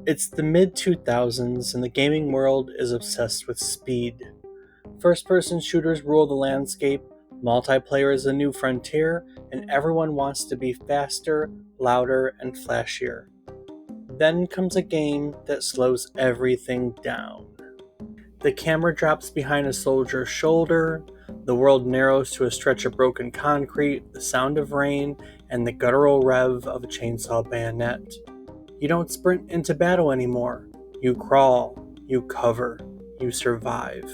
It's the mid-2000s and the gaming world is obsessed with speed. First-person shooters rule the landscape, multiplayer is a new frontier, and everyone wants to be faster, louder, and flashier. Then comes a game that slows everything down. The camera drops behind a soldier's shoulder, the world narrows to a stretch of broken concrete, the sound of rain, and the guttural rev of a chainsaw bayonet. You don't sprint into battle anymore. You crawl, you cover, you survive.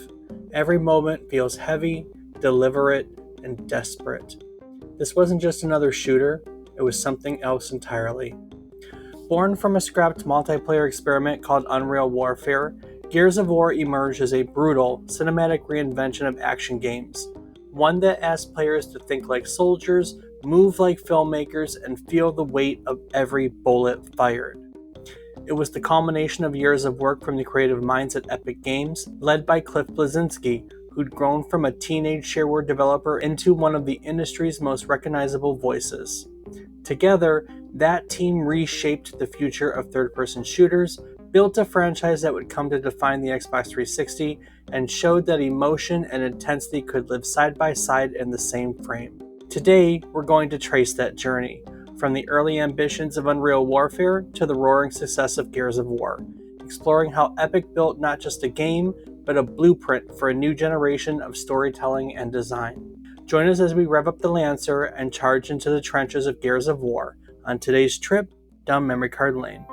Every moment feels heavy, deliberate, and desperate. This wasn't just another shooter, it was something else entirely. Born from a scrapped multiplayer experiment called Unreal Warfare, Gears of War emerged as a brutal, cinematic reinvention of action games. One that asked players to think like soldiers, move like filmmakers, and feel the weight of every bullet fired. It was the culmination of years of work from the creative minds at Epic Games, led by Cliff Bleszinski, who'd grown from a teenage shareware developer into one of the industry's most recognizable voices. Together, that team reshaped the future of third-person shooters, built a franchise that would come to define the Xbox 360, and showed that emotion and intensity could live side by side in the same frame. Today, we're going to trace that journey, from the early ambitions of Unreal Warfare to the roaring success of Gears of War, exploring how Epic built not just a game, but a blueprint for a new generation of storytelling and design. Join us as we rev up the Lancer and charge into the trenches of Gears of War on today's trip down memory card lane.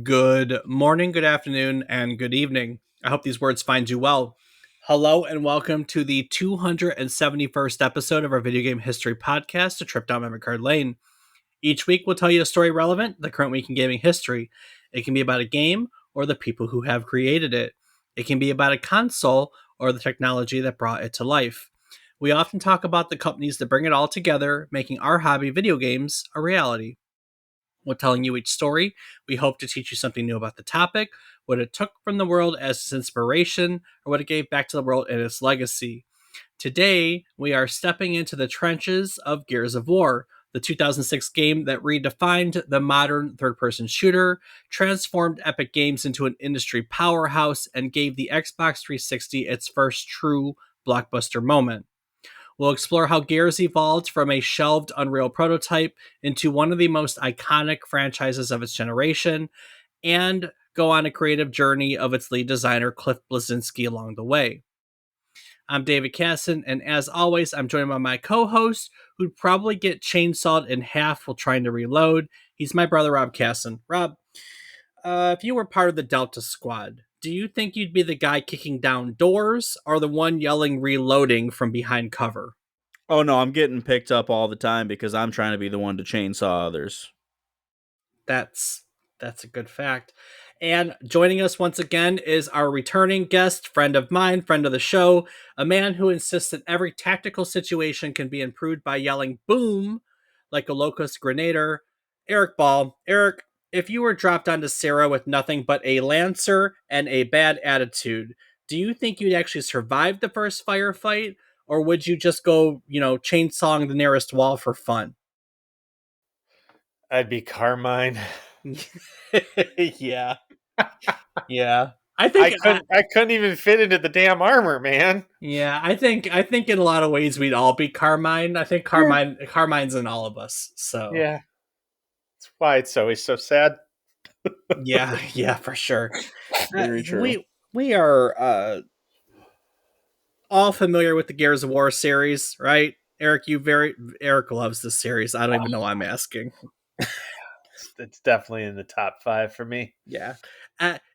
Good morning, good afternoon, and good evening. I hope these words find you well. Hello and welcome to the 271st episode of our video game history podcast, A Trip Down Memory Card Lane. Each week we'll tell you a story relevant to the current week in gaming history. It can be about a game or the people who have created it. It can be about a console or the technology that brought it to life. We often talk about the companies that bring it all together, making our hobby, video games, a reality. We're telling you each story. We hope to teach you something new about the topic, what it took from the world as its inspiration, or what it gave back to the world in its legacy. Today, we are stepping into the trenches of Gears of War, the 2006 game that redefined the modern third-person shooter, transformed Epic Games into an industry powerhouse, and gave the Xbox 360 its first true blockbuster moment. We'll explore how Gears evolved from a shelved Unreal prototype into one of the most iconic franchises of its generation, and go on a creative journey of its lead designer, Cliff Bleszinski, along the way. I'm David Casson, and as always, I'm joined by my co-host, who'd probably get chainsawed in half while trying to reload. He's my brother, Rob Casson. Rob, if you were part of the Delta Squad, do you think you'd be the guy kicking down doors or the one yelling reloading from behind cover? Oh no, I'm getting picked up all the time because I'm trying to be the one to chainsaw others. That's a good fact. And joining us once again is our returning guest, friend of mine, friend of the show, a man who insists that every tactical situation can be improved by yelling boom like a locust grenader, Eric Ball. Eric, if you were dropped onto Sarah with nothing but a lancer and a bad attitude, do you think you'd actually survive the first firefight, or would you just go, chainsawing the nearest wall for fun? I'd be Carmine. Yeah. Yeah. I think I couldn't even fit into the damn armor, man. I think in a lot of ways we'd all be Carmine. I think Carmine's in all of us. So Yeah. That's why it's always so sad. yeah, for sure. Very true. We are all familiar with the Gears of War series, right? Eric loves this series. I don't even know why I'm asking. It's definitely in the top 5 for me. Yeah.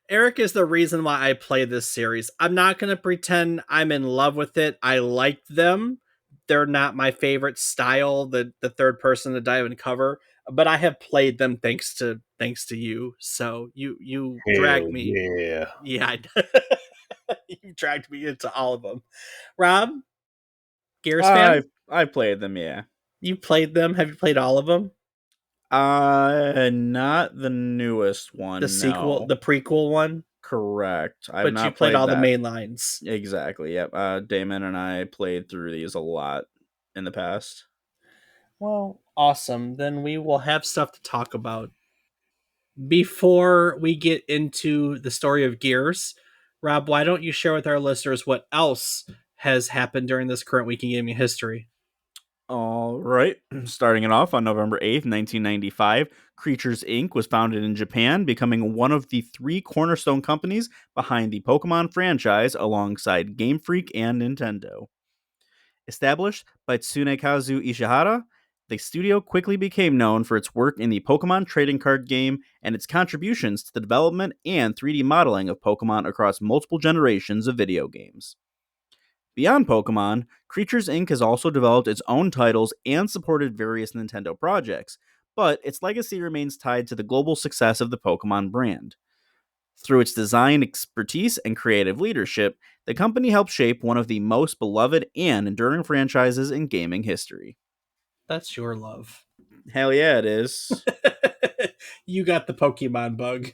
Eric is the reason why I play this series. I'm not going to pretend I'm in love with it. I like them. They're not my favorite style, the third person to dive and cover, but I have played them thanks to you. So you dragged me. Yeah. Yeah. You dragged me into all of them. Rob, Gears fan? I played them, yeah. You played them? Have you played all of them? Not the newest The one, sequel, no. the prequel one? Correct. I've But you not played played all the that. main lines. Exactly, yep. Damon and I played through these a lot in the past. Well, awesome. Then we will have stuff to talk about. Before we get into the story of Gears, Rob, why don't you share with our listeners what else has happened during this current week in gaming history? All right. Starting it off on November 8th, 1995, Creatures Inc. was founded in Japan, becoming one of the three cornerstone companies behind the Pokemon franchise alongside Game Freak and Nintendo. Established by Tsunekazu Ishihara, the studio quickly became known for its work in the Pokemon trading card game and its contributions to the development and 3D modeling of Pokemon across multiple generations of video games. Beyond Pokemon, Creatures Inc. has also developed its own titles and supported various Nintendo projects, but its legacy remains tied to the global success of the Pokemon brand. Through its design expertise and creative leadership, the company helped shape one of the most beloved and enduring franchises in gaming history. That's your love. Hell yeah, it is. You got the Pokemon bug.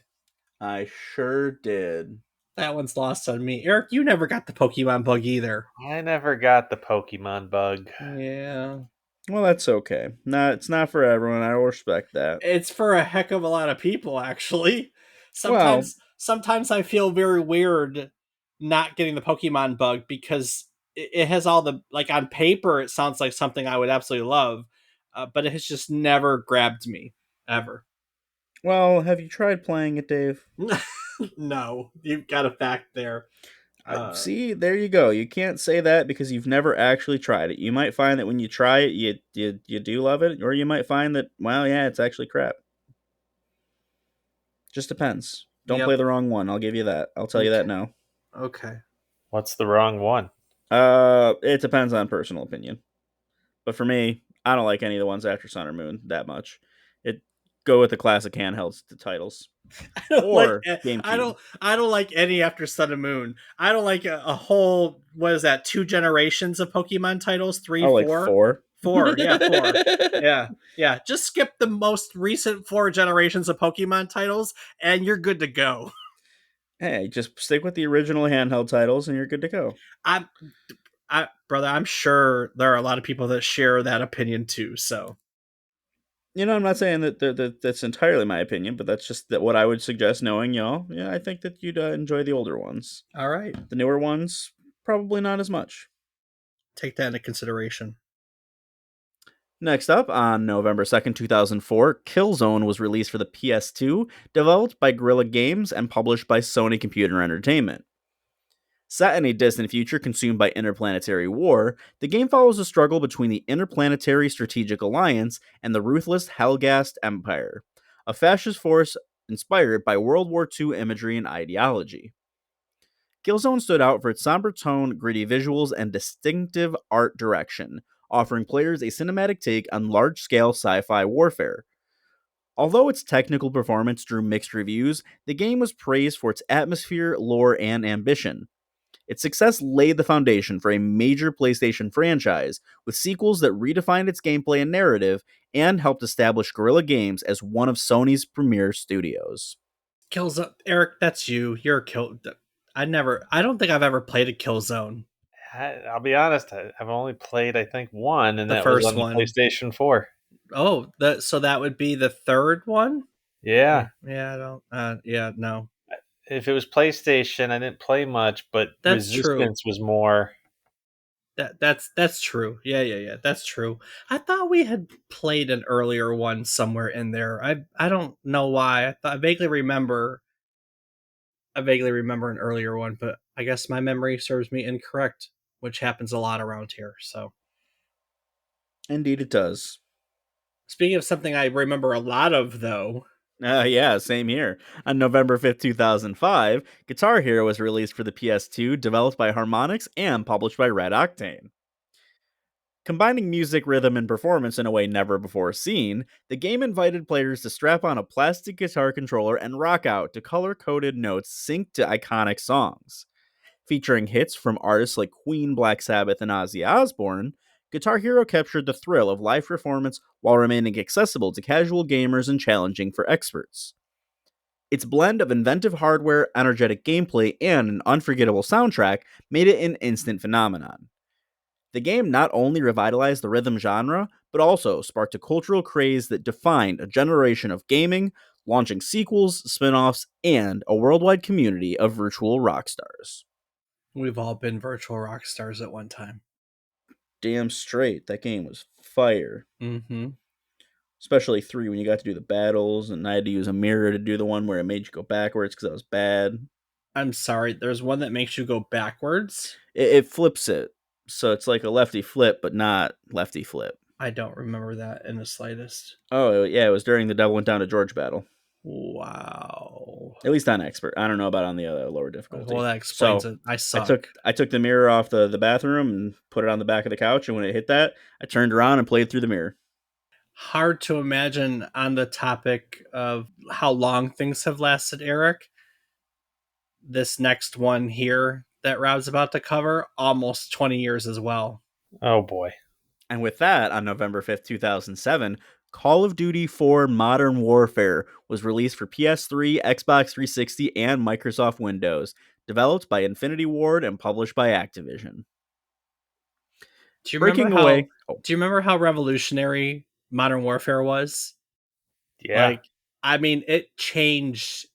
I sure did. That one's lost on me. Eric, you never got the Pokemon bug either. I never got the Pokemon bug. Yeah. Well, that's okay. It's not for everyone. I will respect that. It's for a heck of a lot of people, actually. Well, Sometimes I feel very weird not getting the Pokemon bug because it has all the, like, on paper it sounds like something I would absolutely love, but it has just never grabbed me ever. have you tried playing it, Dave? No, you've got a fact there. See, there you go. You can't say that because you've never actually tried it. You might find that when you try it, you do love it, or you might find that, well, yeah, it's actually crap. Just depends. Don't play Yep. the wrong one. I'll give you that. I'll tell you that now. Okay. What's the wrong one? It depends on personal opinion. But for me, I don't like any of the ones after Sun or Moon that much. It go with the classic handheld titles I don't like or GameCube. I don't like any after Sun and Moon. I don't like a whole, what is that, two generations of Pokemon titles? Three, Oh, like four? four. Four, yeah, four. Yeah. Yeah. Just skip the most recent four generations of Pokemon titles and you're good to go. Hey, just stick with the original handheld titles, and you're good to go. I'm brother, I'm sure there are a lot of people that share that opinion too. So I'm not saying that's entirely my opinion, but that's just what I would suggest. Knowing y'all, yeah, I think that you'd enjoy the older ones. all right. The newer ones, probably not as much. Take that into consideration. Next up, on November 2nd, 2004, Killzone was released for the PS2, developed by Guerrilla Games and published by Sony Computer Entertainment. Set in a distant future consumed by interplanetary war, the game follows a struggle between the Interplanetary Strategic Alliance and the ruthless Helghast Empire, a fascist force inspired by World War II imagery and ideology. Killzone stood out for its somber tone, gritty visuals, and distinctive art direction, offering players a cinematic take on large-scale sci-fi warfare. Although its technical performance drew mixed reviews, the game was praised for its atmosphere, lore, and ambition. Its success laid the foundation for a major PlayStation franchise, with sequels that redefined its gameplay and narrative, and helped establish Guerrilla Games as one of Sony's premier studios. Killzone, Eric, that's you. You're a kill. I don't think I've ever played a Killzone. I'll be honest. I've only played, I think, one, and The that was first on the one. PlayStation 4. Oh, so that would be the third one? Yeah. Yeah, I don't. Yeah, no. If it was PlayStation, I didn't play much, but That's true. Resistance was more. That's true. Yeah. That's true. I thought we had played an earlier one somewhere in there. I don't know why. I vaguely remember. I vaguely remember an earlier one, but I guess my memory serves me incorrect, which happens a lot around here. So, Indeed, it does. speaking of something I remember a lot of, though, Yeah, same here. On November 5th, 2005, Guitar Hero was released for the PS2, developed by Harmonix and published by Red Octane. Combining music, rhythm, and performance in a way never before seen, the game invited players to strap on a plastic guitar controller and rock out to color-coded notes synced to iconic songs. Featuring hits from artists like Queen, Black Sabbath, and Ozzy Osbourne, Guitar Hero captured the thrill of live performance while remaining accessible to casual gamers and challenging for experts. Its blend of inventive hardware, energetic gameplay, and an unforgettable soundtrack made it an instant phenomenon. The game not only revitalized the rhythm genre, but also sparked a cultural craze that defined a generation of gaming, launching sequels, spin offs, and a worldwide community of virtual rock stars. We've all been virtual rock stars at one time. Damn straight, that game was fire. Mm-hmm. Especially 3 when you got to do the battles, and I had to use a mirror to do the one where it made you go backwards because that was bad. I'm sorry, there's one that makes you go backwards? It flips it. So it's like a lefty flip, but not lefty flip. I don't remember that in the slightest. Oh, yeah, it was during the Devil Went Down to George battle. Wow. At least on expert. I don't know about on the other lower difficulty. Well, that explains it. I suck. I took the mirror off the bathroom and put it on the back of the couch, and when it hit that, I turned around and played through the mirror. Hard to imagine on the topic of how long things have lasted, Eric. This next one here that Rob's about to cover, almost 20 years as well. Oh boy. And with that, on November 5th, 2007, Call of Duty 4 Modern Warfare was released for PS3, Xbox 360, and Microsoft Windows, developed by Infinity Ward and published by Activision. Do you remember how revolutionary Modern Warfare was? Yeah. Like, I mean, it changed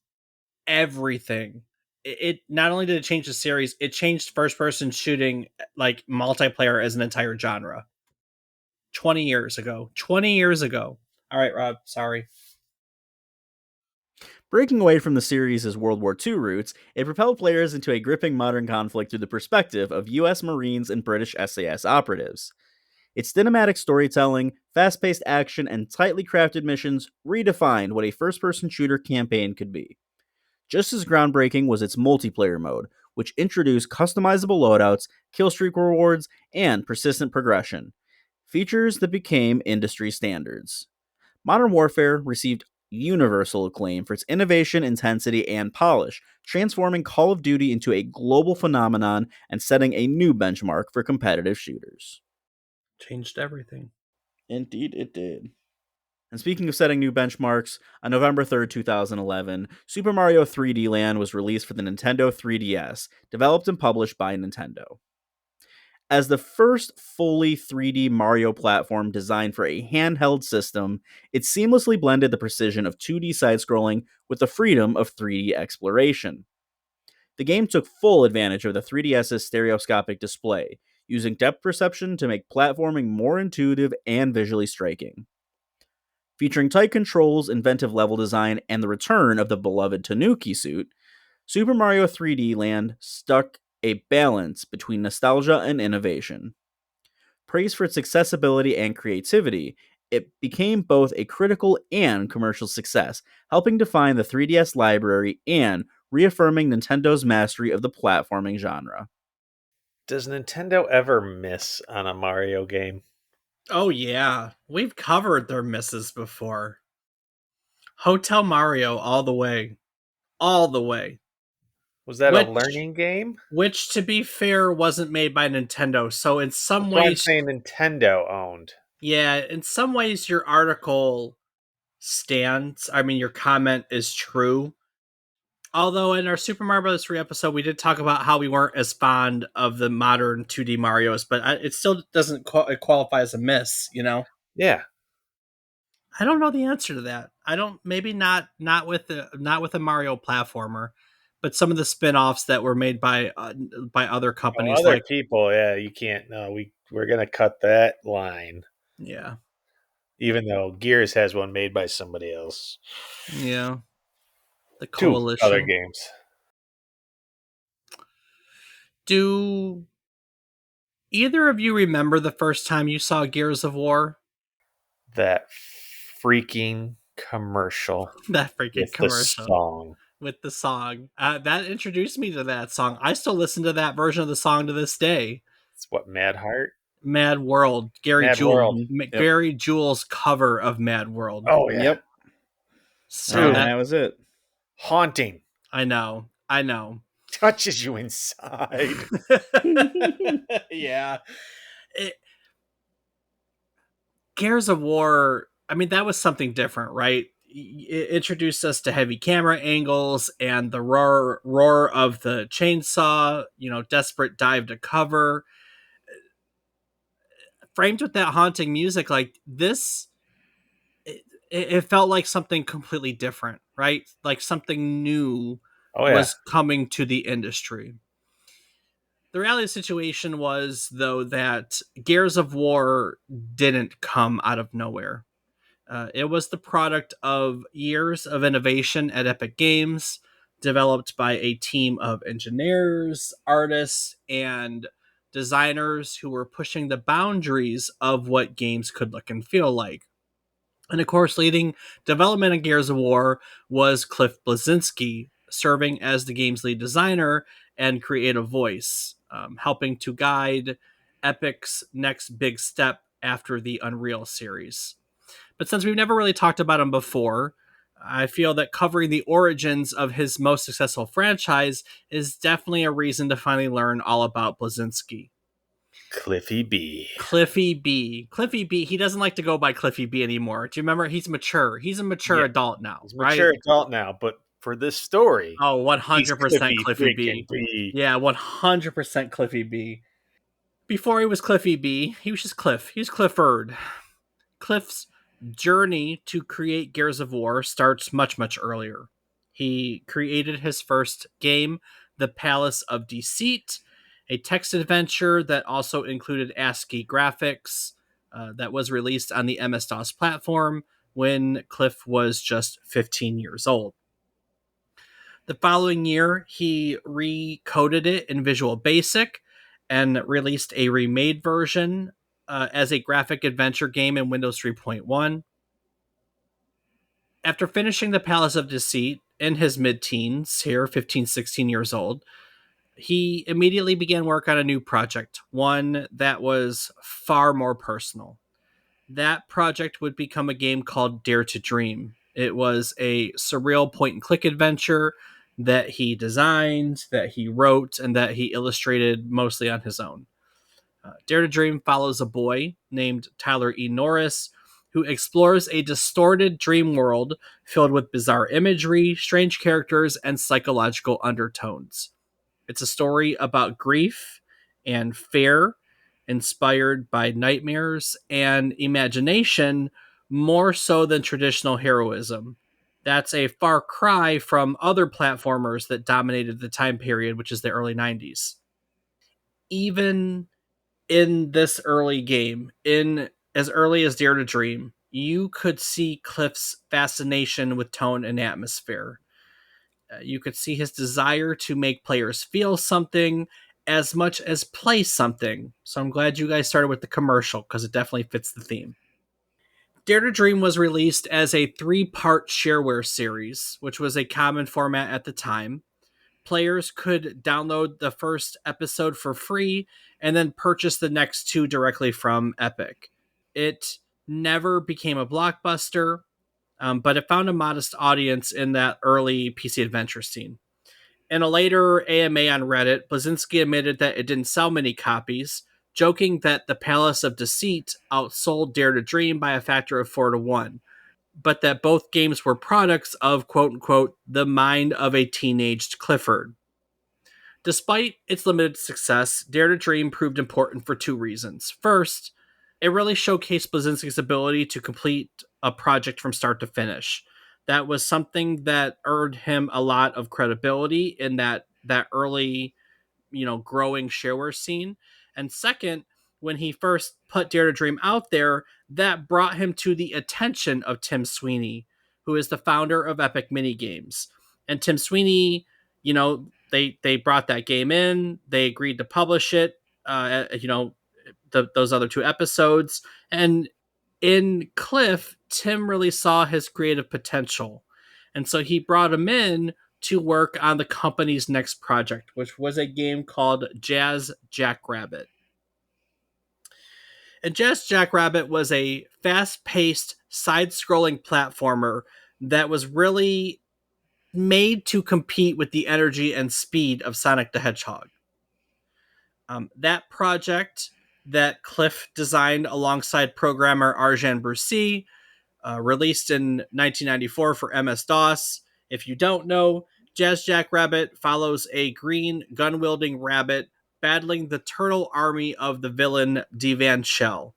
everything. It not only did it change the series, it changed first-person shooting, like multiplayer, as an entire genre. 20 years ago. 20 years ago. All right, Rob, sorry. Breaking away from the series' World War II roots, it propelled players into a gripping modern conflict through the perspective of US Marines and British SAS operatives. Its cinematic storytelling, fast-paced action, and tightly crafted missions redefined what a first-person shooter campaign could be. Just as groundbreaking was its multiplayer mode, which introduced customizable loadouts, killstreak rewards, and persistent progression, features that became industry standards. Modern Warfare received universal acclaim for its innovation, intensity, and polish, transforming Call of Duty into a global phenomenon and setting a new benchmark for competitive shooters. Changed everything. Indeed, it did. And speaking of setting new benchmarks, on November 3rd, 2011, Super Mario 3D Land was released for the Nintendo 3DS, developed and published by Nintendo. As the first fully 3D Mario platform designed for a handheld system, it seamlessly blended the precision of 2D side-scrolling with the freedom of 3D exploration. The game took full advantage of the 3DS's stereoscopic display, using depth perception to make platforming more intuitive and visually striking. Featuring tight controls, inventive level design, and the return of the beloved Tanuki suit, Super Mario 3D Land struck a balance between nostalgia and innovation. Praised for its accessibility and creativity, it became both a critical and commercial success, helping define the 3DS library and reaffirming Nintendo's mastery of the platforming genre. Does Nintendo ever miss on a Mario game? Oh, yeah. We've covered their misses before. Hotel Mario all the way. All the way. Was that a learning game? Which, to be fair, wasn't made by Nintendo. So in some That's what I'm ways, saying Nintendo owned. yeah, in some ways your article stands. I mean, your comment is true. Although in our Super Mario Bros. 3 episode, we did talk about how we weren't as fond of the modern 2D Marios, but it still doesn't qualify as a miss, you know? Yeah. I don't know the answer to that. I don't. Maybe not with a Mario platformer, but some of the spin-offs that were made by other companies, other like people. Yeah, you can't. No, we're gonna cut that line. Yeah, Even though Gears has one made by somebody else. Yeah, the 2 Coalition. other games. Do either of you remember the first time you saw Gears of War? That freaking commercial. That freaking with commercial. The song. With the song. That introduced me to that song. I still listen to that version of the song to this day. It's what, Mad Heart? Mad World. Gary Jules' cover of Mad World. Oh, yeah. Yep. So that was it. Haunting. I know. Touches you inside. Yeah. Gears of War, I mean, that was something different, right? It introduced us to heavy camera angles and the roar of the chainsaw, desperate dive to cover, framed with that haunting music. Like this, it, it felt like something completely different, right? Like something new Oh yeah. was coming to the industry. The reality of the situation was, though, that Gears of War didn't come out of nowhere. It was the product of years of innovation at Epic Games, developed by a team of engineers, artists, and designers who were pushing the boundaries of what games could look and feel like. And of course, leading development of Gears of War was Cliff Bleszinski, serving as the game's lead designer and creative voice, helping to guide Epic's next big step after the Unreal series. But since we've never really talked about him before, I feel that covering the origins of his most successful franchise is definitely a reason to finally learn all about Bleszinski. Cliffy B. Cliffy B. Cliffy B. He doesn't like to go by Cliffy B anymore. Do you remember? He's mature. He's a mature Yeah, adult now, he's a right? mature adult now, but for this story, Oh, he's 100% Cliffy Cliffy freaking B. B. Yeah, 100% Cliffy B. Before he was Cliffy B, he was just Cliff. He was Clifford. Cliff's journey to create Gears of War starts much, much earlier. He created his first game, The Palace of Deceit, a text adventure that also included ASCII graphics that was released on the MS DOS platform when Cliff was just 15 years old. The following year, he recoded it in Visual Basic and released a remade version as a graphic adventure game in Windows 3.1. After finishing The Palace of Deceit in his mid teens, here, 15, 16 years old, he immediately began work on a new project, one that was far more personal. That project would become a game called Dare to Dream. It was a surreal point and click adventure that he designed, that he wrote, and that he illustrated mostly on his own. Dare to Dream follows a boy named Tyler E. Norris who explores a distorted dream world filled with bizarre imagery, strange characters, and psychological undertones. It's a story about grief and fear, inspired by nightmares and imagination more so than traditional heroism. That's a far cry from other platformers that dominated the time period, which is the early 90s. Even in this early game, in as early as Dare to Dream, you could see Cliff's fascination with tone and atmosphere. You could see his desire to make players feel something as much as play something. So I'm glad you guys started with the commercial because it definitely fits the theme. Dare to Dream was released as a 3-part shareware series, which was a common format at the time. Players could download the first episode for free and then purchase the next two directly from Epic. It never became a blockbuster, but it found a modest audience in that early PC adventure scene. In a later AMA on Reddit, Bleszinski admitted that it didn't sell many copies, joking that The Palace of Deceit outsold Dare to Dream by a factor of 4 to 1, but that both games were products of quote unquote the mind of a teenaged Clifford. Despite its limited success, Dare to Dream proved important for two reasons. First, it really showcased Bleszinski's ability to complete a project from start to finish. That was something that earned him a lot of credibility in that early, growing shareware scene. And second, when he first put Dare to Dream out there, that brought him to the attention of Tim Sweeney, who is the founder of Epic Minigames. And Tim Sweeney, they brought that game in, they agreed to publish it, those other two episodes. And in Cliff, Tim really saw his creative potential. And so he brought him in to work on the company's next project, which was a game called Jazz Jackrabbit. And Jazz Jackrabbit was a fast paced, side scrolling platformer that was really made to compete with the energy and speed of Sonic the Hedgehog. That project that Cliff designed alongside programmer Arjan Brucey, released in 1994 for MS-DOS. If you don't know, Jazz Jackrabbit follows a green gun-wielding rabbit battling the turtle army of the villain Divan Shell,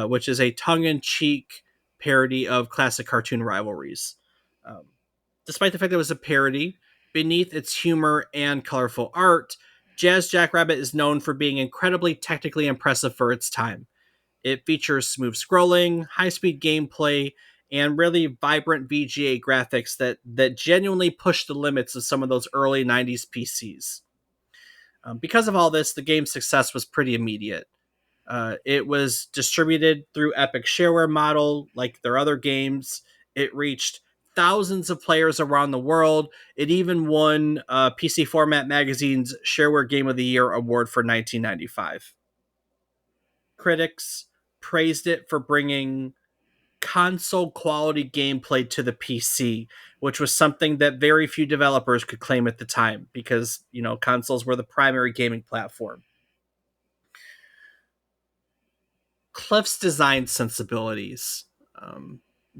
which is a tongue-in-cheek parody of classic cartoon rivalries. Um, Despite the fact that it was a parody, beneath its humor and colorful art, Jazz Jackrabbit is known for being incredibly technically impressive for its time. It features smooth scrolling, high-speed gameplay, and really vibrant VGA graphics that genuinely push the limits of some of those early 90s PCs. Because of all this, the game's success was pretty immediate. It was distributed through Epic shareware model, like their other games. It reached thousands of players around the world. It even won PC Format Magazine's Shareware Game of the Year award for 1995. Critics praised it for bringing console quality gameplay to the PC, which was something that very few developers could claim at the time because, consoles were the primary gaming platform. Cliff's design sensibilities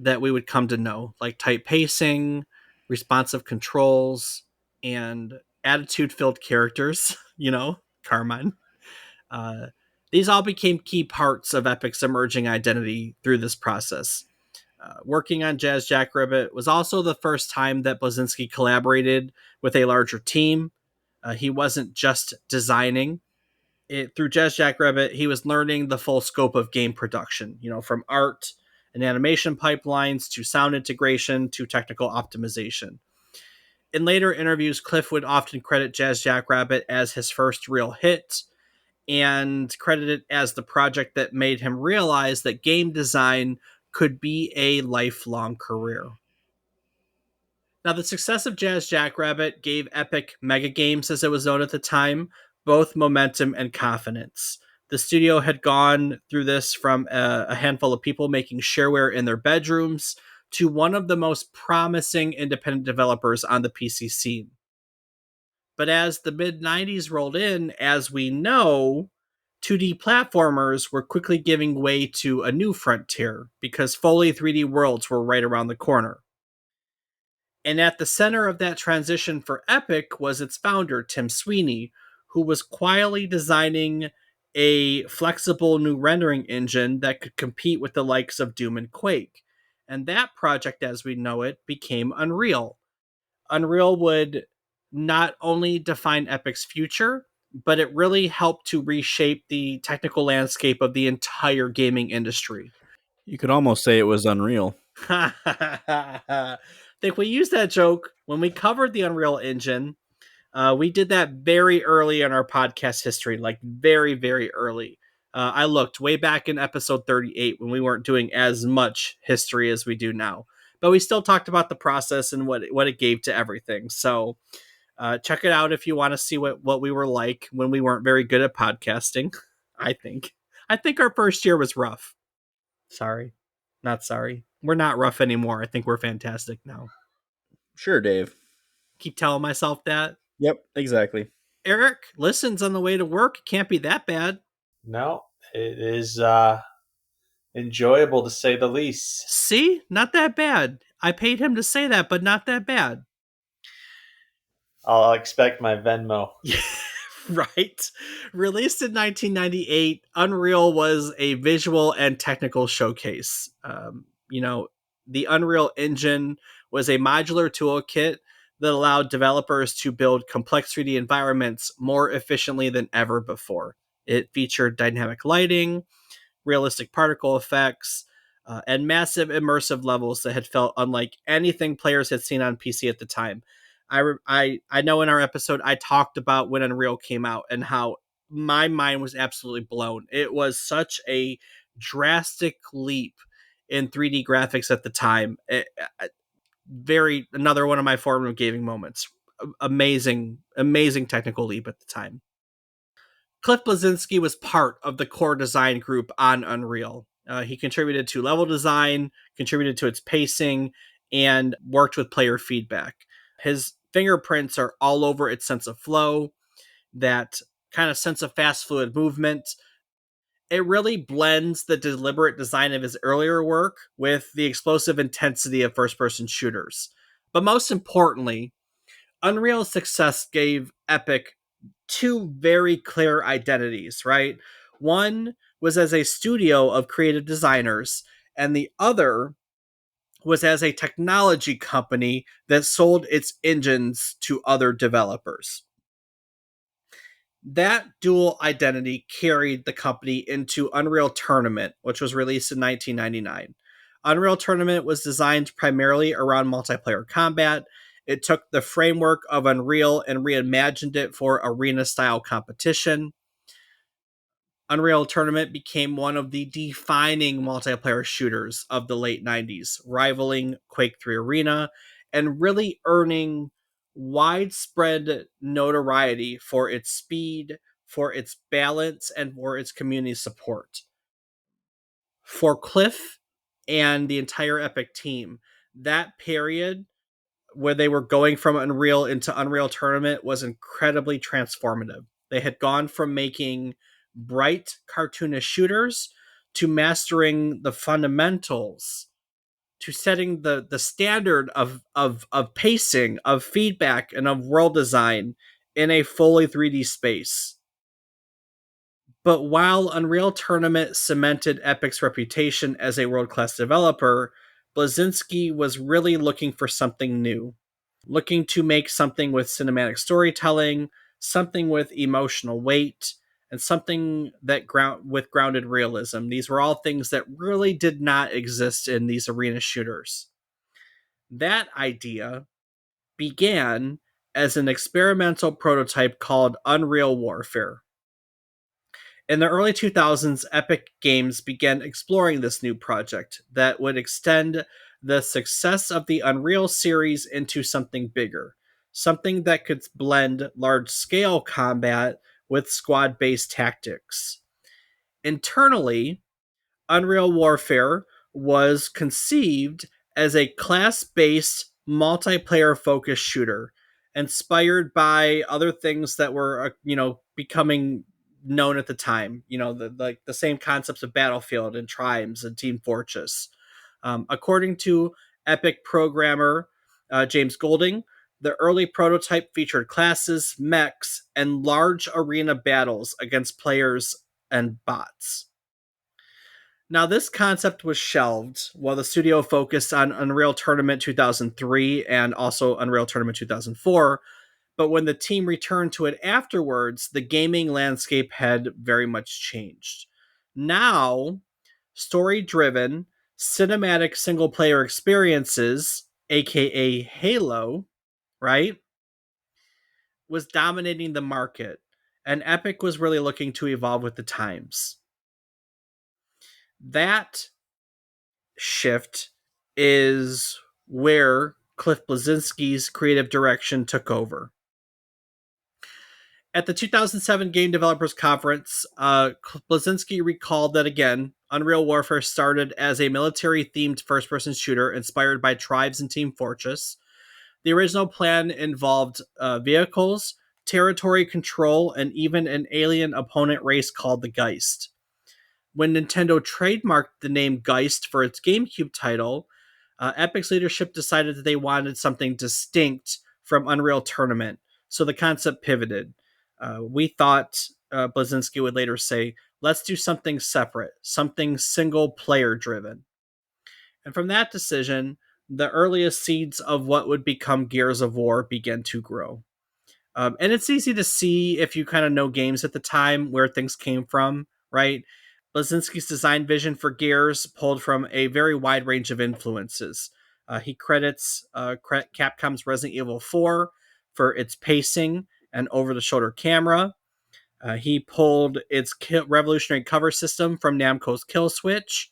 that we would come to know, like tight pacing, responsive controls, and attitude filled characters, Carmine. Uh, these all became key parts of Epic's emerging identity through this process. Working on Jazz Jackrabbit was also the first time that Bleszinski collaborated with a larger team. He wasn't just designing. Through Jazz Jackrabbit, he was learning the full scope of game production, from art and animation pipelines to sound integration to technical optimization. In later interviews, Cliff would often credit Jazz Jackrabbit as his first real hit and credit it as the project that made him realize that game design could be a lifelong career. Now, the success of Jazz Jackrabbit gave Epic Mega Games, as it was known at the time, both momentum and confidence. The studio had gone through this from a handful of people making shareware in their bedrooms to one of the most promising independent developers on the PC scene. But as the mid 90s rolled in, as we know, 2D platformers were quickly giving way to a new frontier because fully 3D worlds were right around the corner. And at the center of that transition for Epic was its founder, Tim Sweeney, who was quietly designing a flexible new rendering engine that could compete with the likes of Doom and Quake. And that project, as we know it, became Unreal. Unreal would not only define Epic's future, but it really helped to reshape the technical landscape of the entire gaming industry. You could almost say it was unreal. I think we used that joke when we covered the Unreal Engine. We did that very early in our podcast history, like very, very early. I looked way back in episode 38 when we weren't doing as much history as we do now. But we still talked about the process and what it gave to everything. So check it out if you want to see what we were like when we weren't very good at podcasting. I think our first year was rough. Sorry. Not sorry. We're not rough anymore. I think we're fantastic now. Sure, Dave. Keep telling myself that. Yep, exactly. Eric listens on the way to work. Can't be that bad. No, it is enjoyable to say the least. See? Not that bad. I paid him to say that, but not that bad. I'll expect my Venmo. Right. Released in 1998, Unreal was a visual and technical showcase. The Unreal Engine was a modular toolkit that allowed developers to build complex 3D environments more efficiently than ever before. It featured dynamic lighting, realistic particle effects, and massive immersive levels that had felt unlike anything players had seen on PC at the time. I know in our episode I talked about when Unreal came out and how my mind was absolutely blown. It was such a drastic leap in 3D graphics at the time. Another one of my formative gaming moments. Amazing technical leap at the time. Cliff Bleszinski was part of the core design group on Unreal. He contributed to level design, contributed to its pacing, and worked with player feedback. His fingerprints are all over its sense of flow, that kind of sense of fast, fluid movement. It really blends the deliberate design of his earlier work with the explosive intensity of first person shooters. But most importantly, Unreal's success gave Epic two very clear identities, right? One was as a studio of creative designers, and the other was as a technology company that sold its engines to other developers. That dual identity carried the company into Unreal Tournament, which was released in 1999. Unreal Tournament was designed primarily around multiplayer combat. It took the framework of Unreal and reimagined it for arena style competition. Unreal Tournament became one of the defining multiplayer shooters of the late 90s, rivaling Quake 3 Arena and really earning widespread notoriety for its speed, for its balance, and for its community support. For Cliff and the entire Epic team, that period where they were going from Unreal into Unreal Tournament was incredibly transformative. They had gone from making bright, cartoonish shooters to mastering the fundamentals, to setting the standard of pacing, of feedback, and of world design in a fully 3D space. But while Unreal Tournament cemented Epic's reputation as a world class developer, Bleszinski was really looking for something new, looking to make something with cinematic storytelling, something with emotional weight, and something that with grounded realism. These were all things that really did not exist in these arena shooters. That idea began as an experimental prototype called Unreal Warfare. In the early 2000s, Epic Games began exploring this new project that would extend the success of the Unreal series into something bigger, something that could blend large scale combat with squad based tactics. Internally, Unreal Warfare was conceived as a class based multiplayer focused shooter inspired by other things that were becoming known at the time, like the same concepts of Battlefield and Tribes and Team Fortress. According to Epic programmer James Golding, the early prototype featured classes, mechs, and large arena battles against players and bots. Now, this concept was shelved while the studio focused on Unreal Tournament 2003 and also Unreal Tournament 2004. But when the team returned to it afterwards, the gaming landscape had very much changed. Now, story driven, cinematic single player experiences, aka Halo, right, was dominating the market. And Epic was really looking to evolve with the times. That shift is where Cliff Bleszinski's creative direction took over. At the 2007 Game Developers Conference, Bleszinski recalled that again, Unreal Warfare started as a military-themed first-person shooter inspired by Tribes and Team Fortress. The original plan involved vehicles, territory control, and even an alien opponent race called the Geist. When Nintendo trademarked the name Geist for its GameCube title, Epic's leadership decided that they wanted something distinct from Unreal Tournament, so the concept pivoted. We thought, Bleszinski would later say, let's do something separate, something single player driven. And from that decision, the earliest seeds of what would become Gears of War began to grow. And it's easy to see if you kind of know games at the time where things came from, right? Bleszinski's design vision for Gears pulled from a very wide range of influences. He credits Capcom's Resident Evil 4 for its pacing and over-the-shoulder camera. He pulled its revolutionary cover system from Namco's Kill Switch.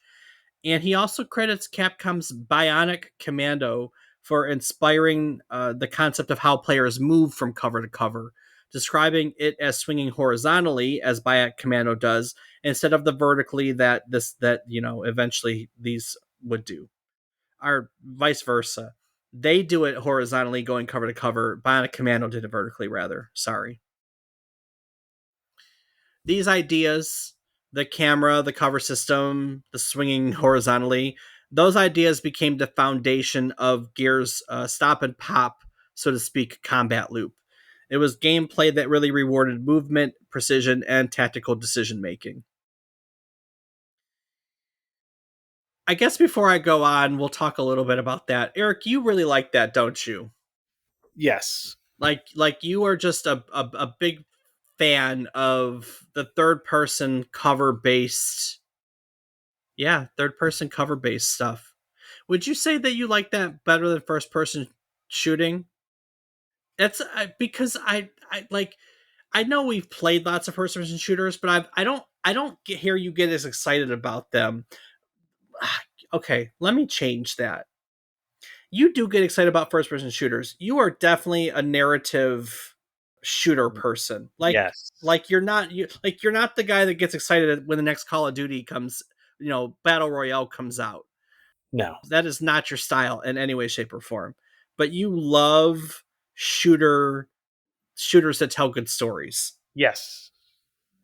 And he also credits Capcom's Bionic Commando for inspiring the concept of how players move from cover to cover, describing it as swinging horizontally, as Bionic Commando does, instead of the vertically that eventually these would do, or vice versa. They do it horizontally, going cover to cover. Bionic Commando did it vertically, rather. Sorry. These ideas the camera, the cover system, the swinging horizontally, those ideas became the foundation of Gears' stop and pop, so to speak, combat loop. It was gameplay that really rewarded movement, precision, and tactical decision making. I guess before I go on, we'll talk a little bit about that. Eric, you really like that, don't you? Yes. Like you are just a big fan of the third person cover based, yeah, third person cover based stuff. Would you say that you like that better than first person shooting? That's because I like, I know we've played lots of first person shooters, but I don't hear you get as excited about them. Okay, let me change that. You do get excited about first person shooters. You are definitely a narrative shooter person. Yes. You're not the guy that gets excited when the next Call of Duty comes, Battle Royale comes out. No. That is not your style in any way, shape, or form. But you love shooters that tell good stories. Yes.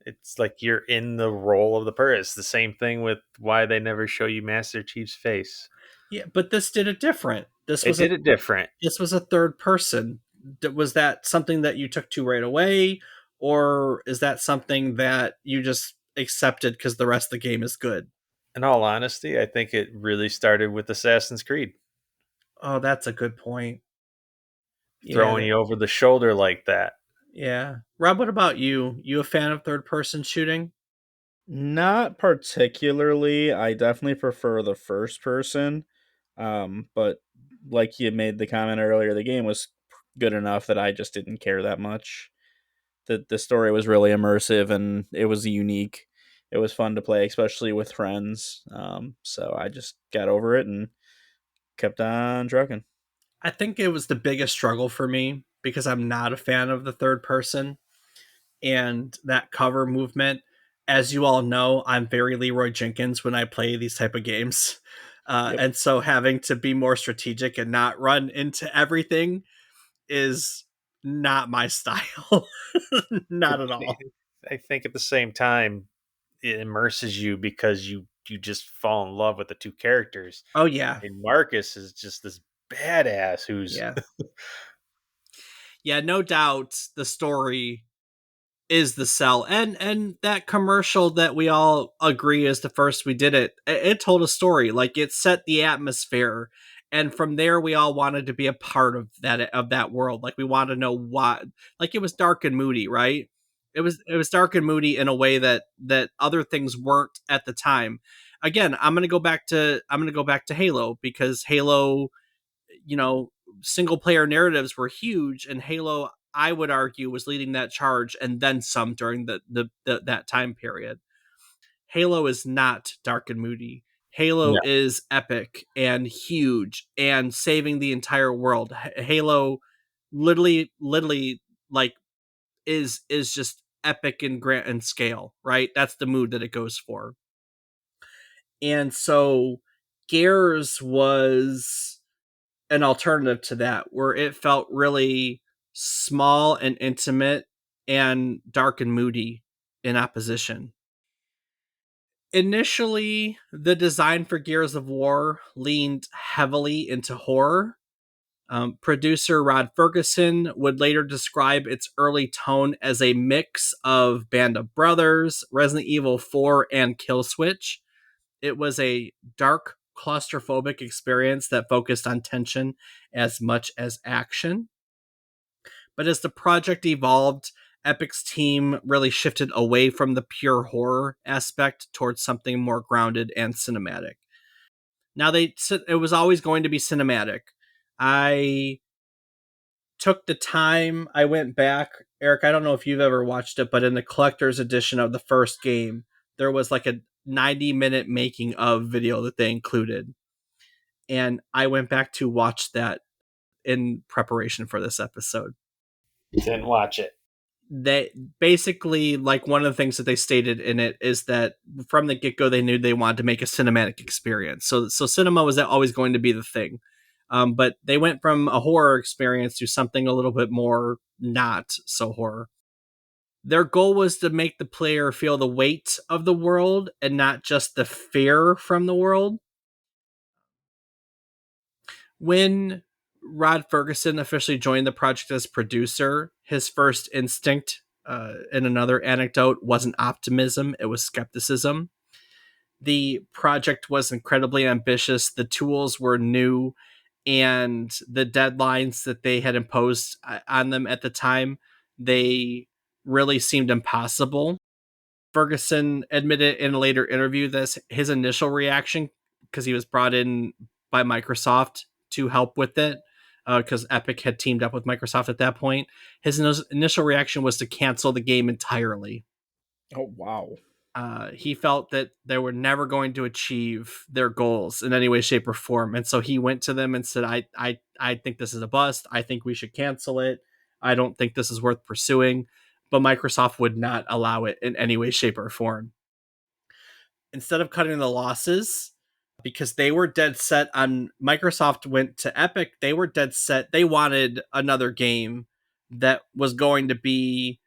It's like you're in the role of the person. It's the same thing with why they never show you Master Chief's face. Yeah, but this did it different. It did it different. This was a third person. Was that something that you took to right away, or is that something that you just accepted because the rest of the game is good? In all honesty, I think it really started with Assassin's Creed. Oh, that's a good point. Throwing Yeah, you over the shoulder like that. yeah. Rob, what about you? You a fan of third person shooting? Not particularly. I definitely prefer the first person. But like you made the comment earlier, the game was good enough that I just didn't care that much. The story was really immersive and it was unique. It was fun to play, especially with friends. So I just got over it and kept on trucking. I think it was the biggest struggle for me because I'm not a fan of the third person and that cover movement. As you all know, I'm very Leroy Jenkins when I play these type of games. Yep. And so having to be more strategic and not run into everything is not my style. Not at all. I think at the same time, it immerses you because you just fall in love with the two characters. Oh yeah. And Marcus is just this badass who's Yeah. Yeah, no doubt the story is the sell, and that commercial that we all agree is the first we did it told a story, like it set the atmosphere, and from there we all wanted to be a part of that world, like we wanted to know what, like it was dark and moody, right? It was dark and moody in a way that other things weren't at the time. Again, I'm going to go back to Halo, because Halo, you know, single player narratives were huge, and Halo, I would argue, was leading that charge and then some during that time period. Halo is not dark and moody. Halo no, is epic and huge and saving the entire world. Halo literally like is just epic and grand and scale, right? That's the mood that it goes for. And so Gears was an alternative to that, where it felt really small and intimate and dark and moody in opposition. Initially, the design for Gears of War leaned heavily into horror. Producer Rod Ferguson would later describe its early tone as a mix of Band of Brothers, Resident Evil 4, and Killswitch. It was a dark, claustrophobic experience that focused on tension as much as action. But as the project evolved, Epic's team really shifted away from the pure horror aspect towards something more grounded and cinematic. Now, it was always going to be cinematic. I took the time, I went back. Eric, I don't know if you've ever watched it, but in the collector's edition of the first game, there was like a 90-minute making of video that they included. And I went back to watch that in preparation for this episode. didn't watch it. They basically, like, one of the things that they stated in it is that from the get-go they knew they wanted to make a cinematic experience. So cinema was always going to be the thing. But they went from a horror experience to something a little bit more not so horror. Their goal was to make the player feel the weight of the world and not just the fear from the world. When Rod Ferguson officially joined the project as producer, his first instinct, in another anecdote, wasn't optimism, it was skepticism. The project was incredibly ambitious, the tools were new, and the deadlines that they had imposed on them at the time, they really seemed impossible. Ferguson admitted in a later interview that his initial reaction, because he was brought in by Microsoft to help with it, because Epic had teamed up with Microsoft at that point, his initial reaction was to cancel the game entirely. Oh, wow. He felt that they were never going to achieve their goals in any way, shape, or form, and so he went to them and said, I think this is a bust. I think we should cancel it. I don't think this is worth pursuing." But Microsoft would not allow it in any way, shape, or form. Instead of cutting the losses, because they were dead set on, Microsoft went to Epic, they were dead set. They wanted another game that was going to be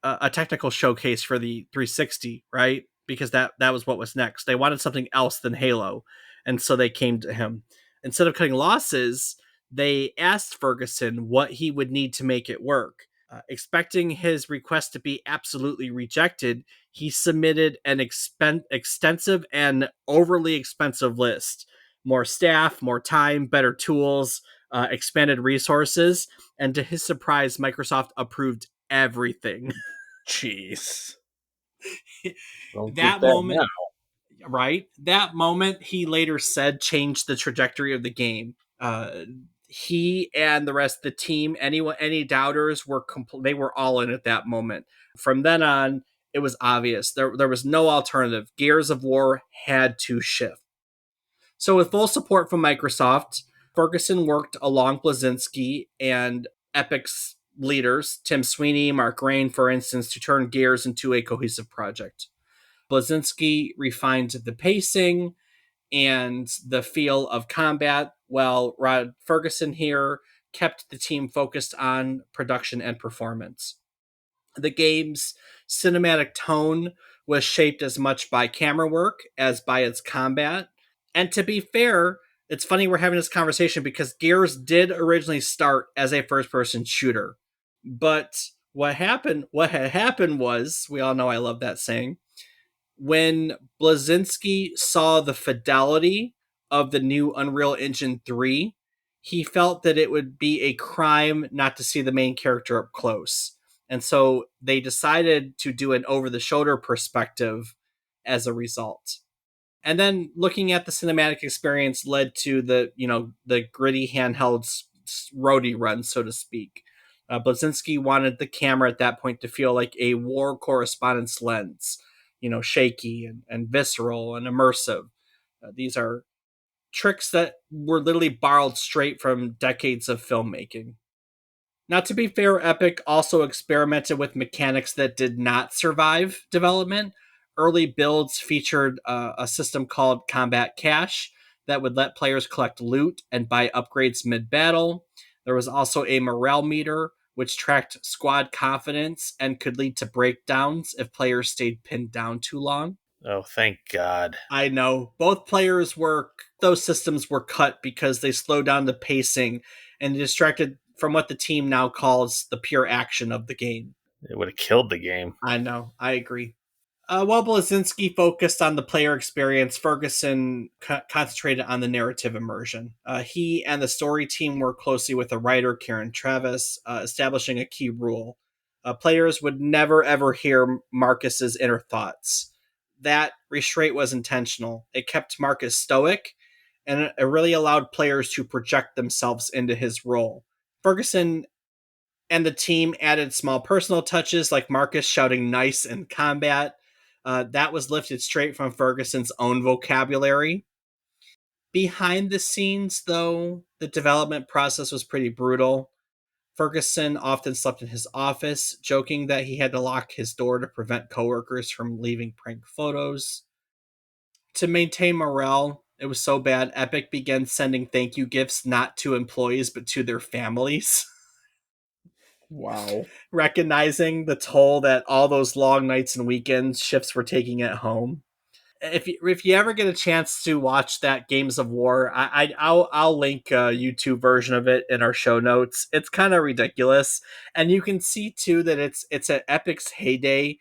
a technical showcase for the 360, right? Because that was what was next. They wanted something else than Halo, and so they came to him. Instead of cutting losses, they asked Ferguson what he would need to make it work. Expecting his request to be absolutely rejected, he submitted an extensive and overly expensive list. More staff, more time, better tools, expanded resources, and to his surprise, Microsoft approved everything. Jeez. Don't get That that moment, right? That moment, he later said, changed the trajectory of the game. He and the rest of the team, any doubters were they were all in at that moment. From then on, it was obvious there was no alternative. Gears of War had to shift. So, with full support from Microsoft, Ferguson worked along Bleszinski and Epic's leaders, Tim Sweeney, Mark Rain, for instance, to turn Gears into a cohesive project. Bleszinski refined the pacing and the feel of combat, while Rod Ferguson here kept the team focused on production and performance. The game's cinematic tone was shaped as much by camera work as by its combat. And to be fair, it's funny we're having this conversation because Gears did originally start as a first person shooter. But what had happened was, we all know I love that saying, when Bleszinski saw the fidelity of the new Unreal Engine 3, he felt that it would be a crime not to see the main character up close. And so they decided to do an over the shoulder perspective as a result. And then looking at the cinematic experience led to the gritty handheld roadie run, so to speak. Bleszinski wanted the camera at that point to feel like a war correspondence lens, shaky and visceral and immersive. These are tricks that were literally borrowed straight from decades of filmmaking. Now, to be fair, Epic also experimented with mechanics that did not survive development. Early builds featured a system called Combat Cache that would let players collect loot and buy upgrades mid battle. There was also a morale meter, which tracked squad confidence and could lead to breakdowns if players stayed pinned down too long. Oh, thank God. I know those systems were cut because they slowed down the pacing and distracted from what the team now calls the pure action of the game. It would have killed the game. I know, I agree. While Bleszinski focused on the player experience, Ferguson concentrated on the narrative immersion. He and the story team worked closely with the writer, Karen Travis, establishing a key rule. Players would never ever hear Marcus's inner thoughts. That restraint was intentional. It kept Marcus stoic, and it really allowed players to project themselves into his role. Ferguson and the team added small personal touches like Marcus shouting nice in combat. That was lifted straight from Ferguson's own vocabulary. Behind the scenes, though, the development process was pretty brutal. Ferguson often slept in his office, joking that he had to lock his door to prevent coworkers from leaving prank photos. To maintain morale, it was so bad, Epic began sending thank you gifts not to employees but to their families. Wow. recognizing the toll that all those long nights and weekends shifts were taking at home. If you ever get a chance to watch that Games of War, I'll link a YouTube version of it in our show notes. It's kind of ridiculous, and you can see too that it's at Epic's heyday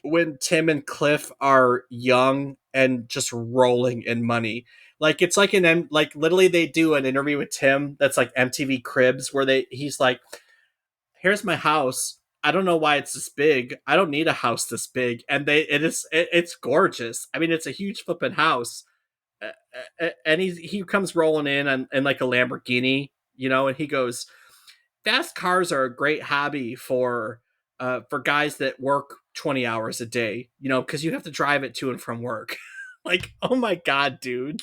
when Tim and Cliff are young and just rolling in money. Like it's like like literally they do an interview with Tim that's like MTV Cribs where he's like, here's my house. I don't know why it's this big. I don't need a house this big. And it's gorgeous. I mean, it's a huge flipping house. And he comes rolling in like a Lamborghini, and he goes, fast cars are a great hobby for guys that work 20 hours a day, because you have to drive it to and from work. Like, oh my god, dude.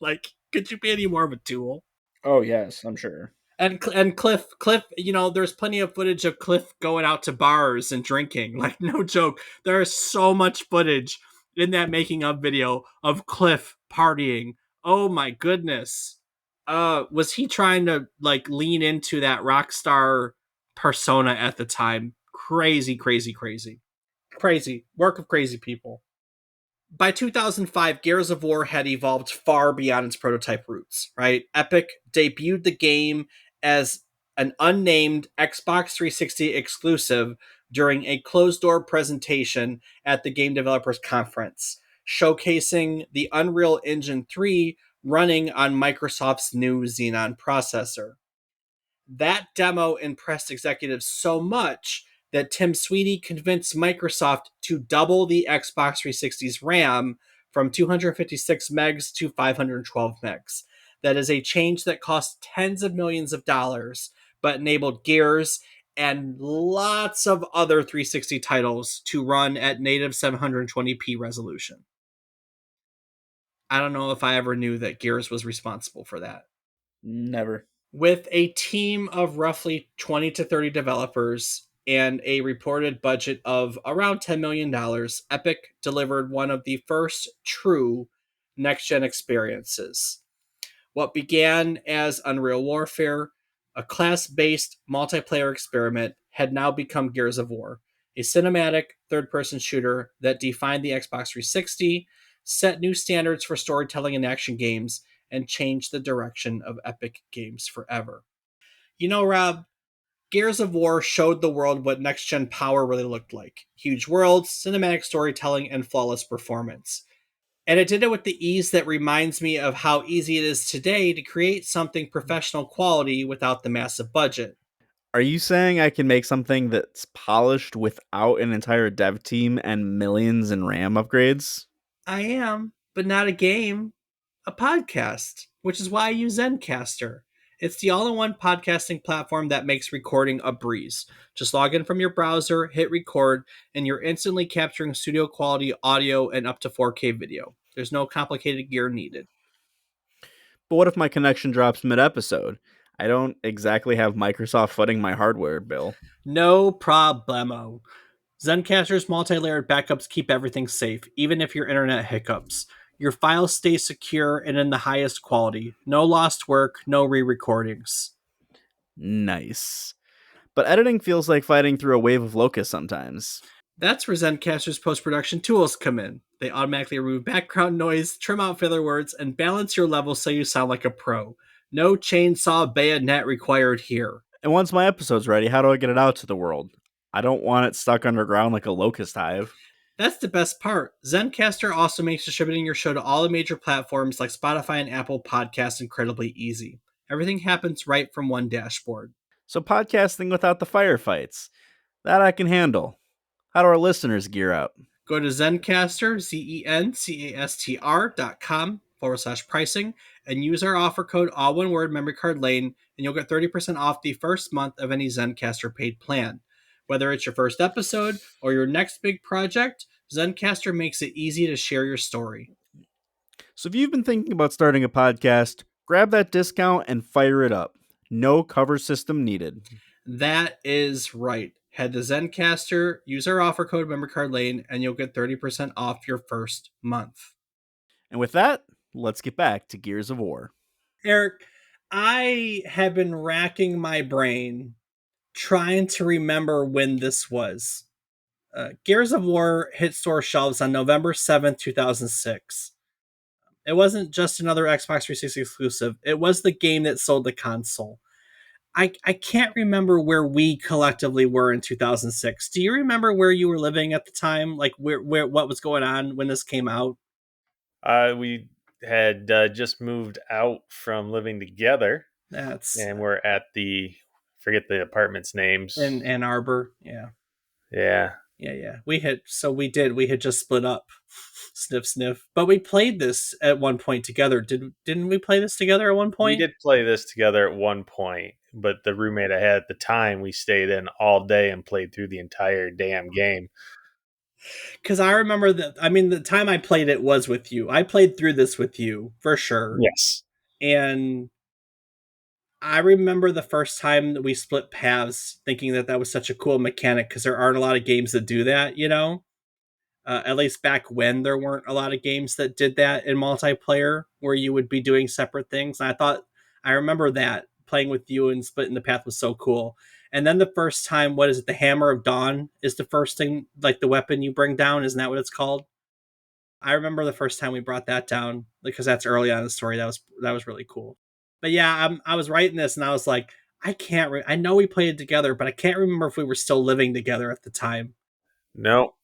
Like, could you be any more of a tool? Oh, yes, I'm sure. And Cliff, there's plenty of footage of Cliff going out to bars and drinking. Like, no joke. There is so much footage in that making of video of Cliff partying. Oh my goodness. Was he trying to like lean into that rock star persona at the time? Crazy, crazy, crazy. Crazy. Work of crazy people. By 2005, Gears of War had evolved far beyond its prototype roots, right? Epic debuted the game as an unnamed Xbox 360 exclusive during a closed door presentation at the Game Developers Conference, showcasing the Unreal Engine 3 running on Microsoft's new Xenon processor. That demo impressed executives so much that Tim Sweeney convinced Microsoft to double the Xbox 360's RAM from 256 megs to 512 megs. That is a change that cost tens of millions of dollars, but enabled Gears and lots of other 360 titles to run at native 720p resolution. I don't know if I ever knew that Gears was responsible for that. Never. With a team of roughly 20 to 30 developers and a reported budget of around $10 million, Epic delivered one of the first true next gen experiences. What began as Unreal Warfare, a class based multiplayer experiment, had now become Gears of War, a cinematic third person shooter that defined the Xbox 360, set new standards for storytelling and action games, and changed the direction of Epic Games forever. Rob, Gears of War showed the world what next gen power really looked like: huge worlds, cinematic storytelling, and flawless performance. And it did it with the ease that reminds me of how easy it is today to create something professional quality without the massive budget. Are you saying I can make something that's polished without an entire dev team and millions in RAM upgrades? I am, but not a game, a podcast, which is why I use Zencaster. It's the all in one podcasting platform that makes recording a breeze. Just log in from your browser, hit record, and you're instantly capturing studio quality audio and up to 4K video. There's no complicated gear needed. But what if my connection drops mid episode? I don't exactly have Microsoft footing my hardware bill. No problemo. Zencaster's multi-layered backups keep everything safe, even if your internet hiccups. Your files stay secure and in the highest quality. No lost work, no re-recordings. Nice. But editing feels like fighting through a wave of locusts sometimes. That's where Zencaster's post-production tools come in. They automatically remove background noise, trim out filler words, and balance your levels so you sound like a pro. No chainsaw bayonet required here. And once my episode's ready, how do I get it out to the world? I don't want it stuck underground like a locust hive. That's the best part. Zencaster also makes distributing your show to all the major platforms like Spotify and Apple Podcasts incredibly easy. Everything happens right from one dashboard. So podcasting without the firefights. That I can handle. How do our listeners gear up? Go to Zencaster, zencastr.com/pricing, and use our offer code, all one word, memory card lane, and you'll get 30% off the first month of any Zencaster paid plan. Whether it's your first episode or your next big project, Zencaster makes it easy to share your story. So if you've been thinking about starting a podcast, grab that discount and fire it up. No cover system needed. That is right. Head to Zencaster, use our offer code, memory card lane, and you'll get 30% off your first month. And with that, let's get back to Gears of War. Eric, I have been racking my brain trying to remember when this was. Gears of War hit store shelves on November 7th, 2006. It wasn't just another Xbox 360 exclusive. It was the game that sold the console. I can't remember where we collectively were in 2006. Do you remember where you were living at the time? Like where what was going on when this came out? We had just moved out from living together, That's and we're at the forget the apartments in names. Ann Arbor. Yeah. Yeah, Yeah. We had just split up. Sniff sniff. But we played this at one point together. Didn't we play this together at one we point? did play this together at one point, but the roommate I had at the time, we stayed in all day and played through the entire damn game. Because I remember that. I mean, the time I played it was with you. I played through this with you for sure, Yes. and I remember the first time that we split paths, thinking that that was such a cool mechanic because there aren't a lot of games that do that. At least back when there weren't a lot of games that did that in multiplayer, where you would be doing separate things. And I remember that playing with you and splitting the path was so cool. And then the first time, what is it? The Hammer of Dawn is the first thing, like the weapon you bring down. Isn't that what it's called? I remember the first time we brought that down because that's early on in the story. That was really cool. But yeah, I was writing this and I was like, I know we played it together, but I can't remember if we were still living together at the time. No.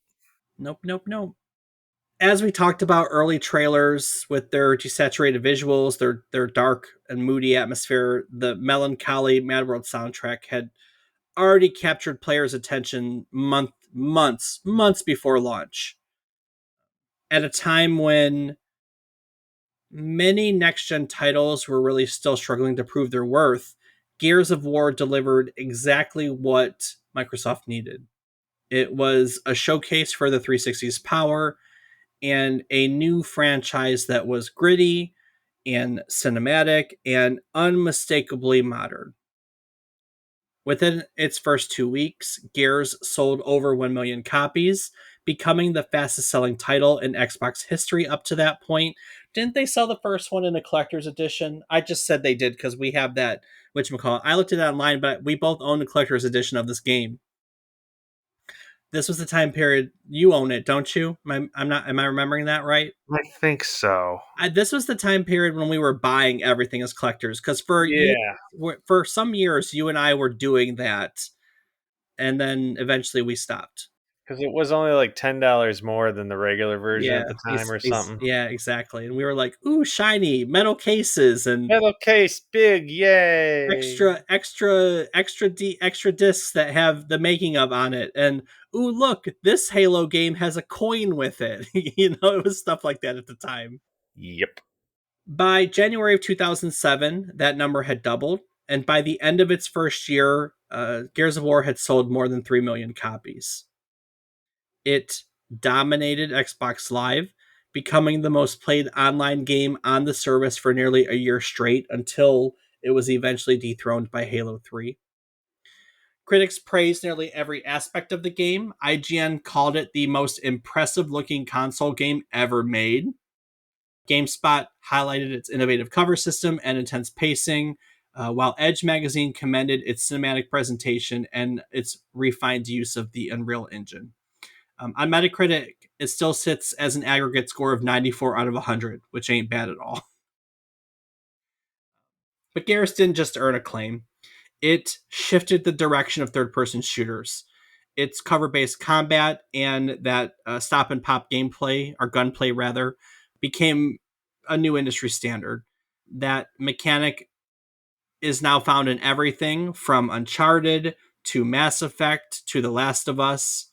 Nope. As we talked about, early trailers with their desaturated visuals, their dark and moody atmosphere, the melancholy Mad World soundtrack had already captured players' attention months before launch. At a time when many next gen titles were really still struggling to prove their worth, Gears of War delivered exactly what Microsoft needed. It was a showcase for the 360's power and a new franchise that was gritty and cinematic and unmistakably modern. Within its first 2 weeks, Gears sold over 1 million copies, becoming the fastest selling title in Xbox history up to that point. Didn't they sell the first one in a collector's edition? I just said they did because we have that, whatchamacallit. I looked at it online, but we both own the collector's edition of this game. This was the time period you own it, don't you? Am I remembering that right? I think so. This was the time period when we were buying everything as collectors because Yeah, for some years you and I were doing that, and then eventually we stopped. because it was only like $10 more than the regular version Yeah, at the time or something. yeah, exactly. And we were like, "Ooh, shiny metal cases and Metal case, big, yay! extra discs that have the making of on it." And ooh, look, this Halo game has a coin with it. It was stuff like that at the time. Yep. By January of 2007, that number had doubled, and by the end of its first year, Gears of War had sold more than 3 million copies. It dominated Xbox Live, becoming the most played online game on the service for nearly a year straight until it was eventually dethroned by Halo 3. Critics praised nearly every aspect of the game. IGN called it the most impressive looking console game ever made. GameSpot highlighted its innovative cover system and intense pacing, while Edge magazine commended its cinematic presentation and its refined use of the Unreal Engine. On Metacritic, it still sits as an aggregate score of 94 out of 100, which ain't bad at all. But Garrus didn't just earn acclaim, it shifted the direction of third person shooters. Its cover based combat and that stop and pop gameplay, or gunplay rather, became a new industry standard. That mechanic is now found in everything from Uncharted to Mass Effect to The Last of Us.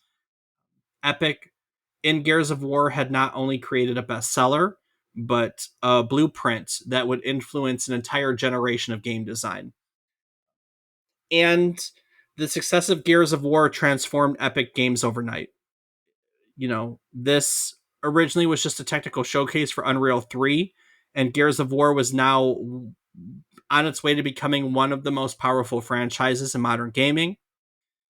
Epic in Gears of War had not only created a bestseller, but a blueprint that would influence an entire generation of game design. And the success of Gears of War transformed Epic Games overnight. This originally was just a technical showcase for Unreal 3, and Gears of War was now on its way to becoming one of the most powerful franchises in modern gaming.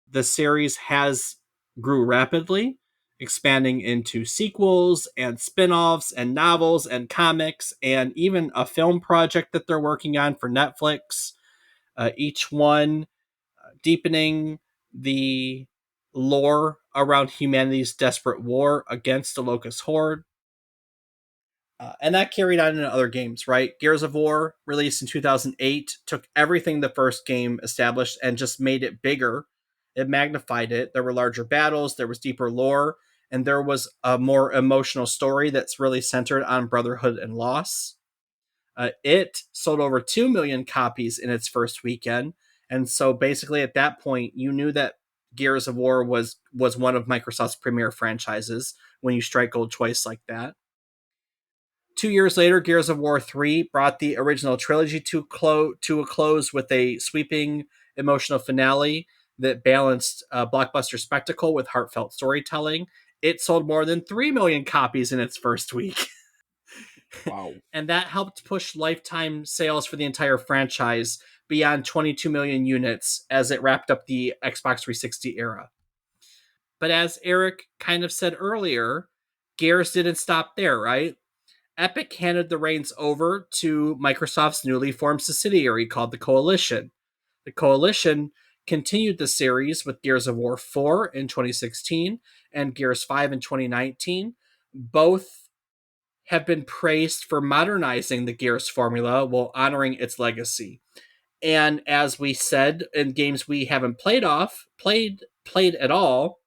The series has grew rapidly, expanding into sequels and spin-offs and novels and comics and even a film project that they're working on for Netflix. Each one deepening the lore around humanity's desperate war against the Locust Horde. And that carried on in other games, right? Gears of War, released in 2008, took everything the first game established and just made it bigger. It magnified it. There were larger battles, there was deeper lore, and there was a more emotional story that's really centered on brotherhood and loss. It sold over 2 million copies in its first weekend. And so basically at that point, you knew that Gears of War was one of Microsoft's premier franchises when you strike gold twice like that. 2 years later, Gears of War 3 brought the original trilogy to a close with a sweeping emotional finale that balanced blockbuster spectacle with heartfelt storytelling. It sold more than 3 million copies in its first week. Wow. And that helped push lifetime sales for the entire franchise beyond 22 million units as it wrapped up the Xbox 360 era. But as Eric kind of said earlier, Gears didn't stop there, right? Epic handed the reins over to Microsoft's newly formed subsidiary called the Coalition. The Coalition continued the series with Gears of War 4 in 2016 and Gears 5 in 2019. Both have been praised for modernizing the Gears formula while honoring its legacy. And as we said in games we haven't played at all,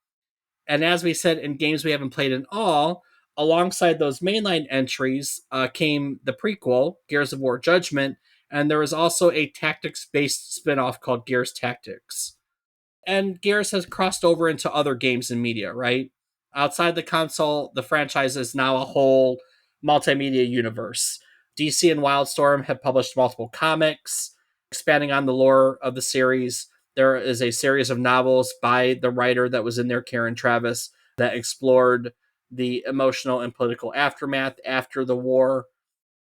and as we said in games we haven't played at all, alongside those mainline entries came the prequel, Gears of War Judgment, and there was also a tactics-based spin-off called Gears Tactics. And Gears has crossed over into other games and media, right? Outside the console, the franchise is now a whole multimedia universe. DC and Wildstorm have published multiple comics, expanding on the lore of the series. There is a series of novels by the writer that was in there, Karen Travis, that explored the emotional and political aftermath after the war.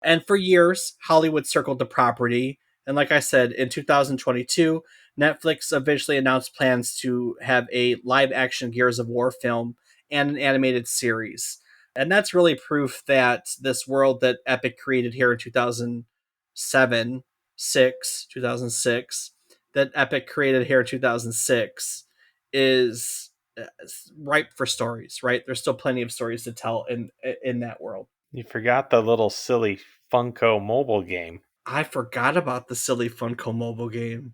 And for years, Hollywood circled the property. And like I said, in 2022, Netflix eventually announced plans to have a live action Gears of War film and an animated series. And that's really proof that this world that Epic created here in 2006, that Epic created here in 2006 is ripe for stories, right? There's still plenty of stories to tell in that world. You forgot the little silly Funko mobile game. I forgot about the silly Funko mobile game.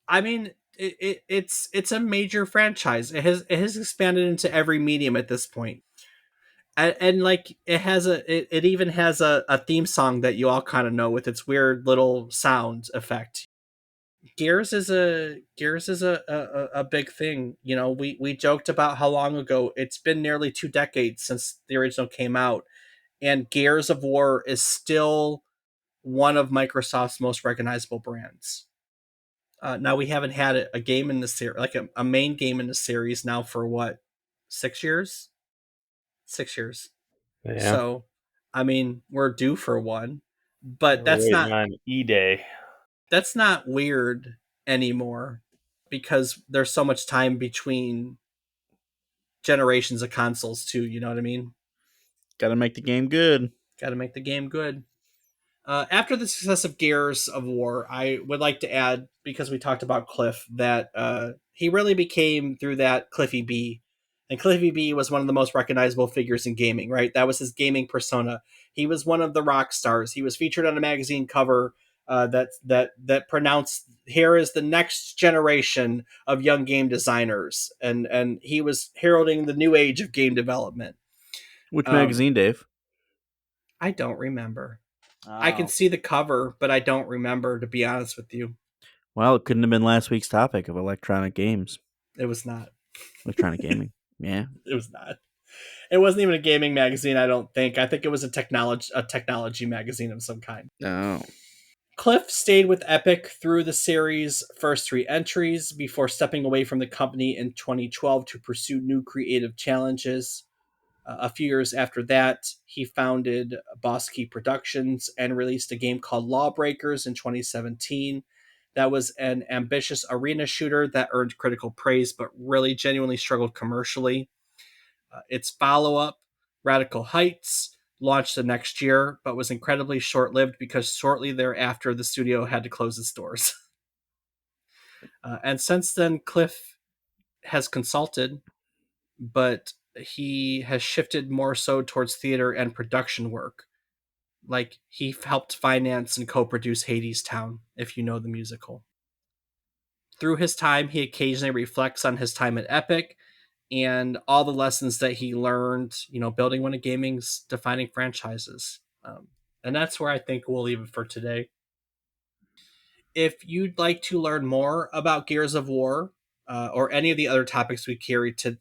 I mean, it's a major franchise. It has expanded into every medium at this point. And like it even has a theme song that you all kind of know with its weird little sound effect. Gears is a big thing. You know, we joked about how long ago it's been, nearly 2 decades since the original came out, and Gears of War is still one of Microsoft's most recognizable brands. Now we haven't had a game in the series, like a main game in the series, now for what, 6 years? 6 years. Yeah. So, I mean, we're due for one, but We're that's waiting not on E-Day. that's not weird anymore because there's so much time between generations of consoles too. You know what I mean? Got to make the game good. Got to make the game good. After the success of Gears of War, I would like to add, because we talked about Cliff, that he really became through that Cliffy B. And Cliffy B was one of the most recognizable figures in gaming, right? That was his gaming persona. He was one of the rock stars. He was featured on a magazine cover that pronounced, "Here is the next generation of young game designers," and he was heralding the new age of game development. Which Um, magazine, Dave? I don't remember. I can Oh. see the cover, but I don't remember, to be honest with you. Well, it couldn't have been last week's topic of electronic games. It was not. Electronic gaming. Yeah. It was not. It wasn't even a gaming magazine, I don't think. I think it was a technology magazine of some kind. Oh. Cliff stayed with Epic through the series' first 3 entries before stepping away from the company in 2012 to pursue new creative challenges. A few years after that, he founded Boss Key Productions and released a game called Lawbreakers in 2017. That was an ambitious arena shooter that earned critical praise, but really genuinely struggled commercially. Its follow up, Radical Heights, launched the next year, but was incredibly short lived because shortly thereafter the studio had to close its doors. And since then, Cliff has consulted, but he has shifted more so towards theater and production work. Like he helped finance and co-produce Hades Town, if you know the musical. Through his time, he occasionally reflects on his time at Epic and all the lessons that he learned, building one of gaming's defining franchises. And that's where I think we'll leave it for today. If you'd like to learn more about Gears of War or any of the other topics we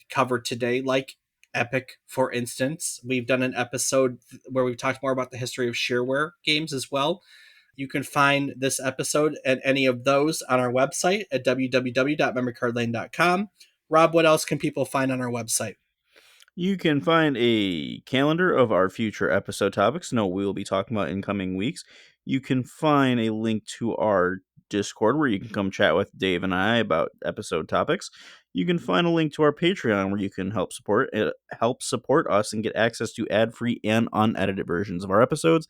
cover today, like Epic, for instance, we've done an episode where we've talked more about the history of shareware games as well. You can find this episode and any of those on our website at www.memorycardlane.com. Rob, what else can people find on our website? You can find a calendar of our future episode topics, know what we will be talking about in coming weeks. You can find a link to our Discord where you can come chat with Dave and I about episode topics. You can find a link to our Patreon where you can help support us and get access to ad-free and unedited versions of our episodes.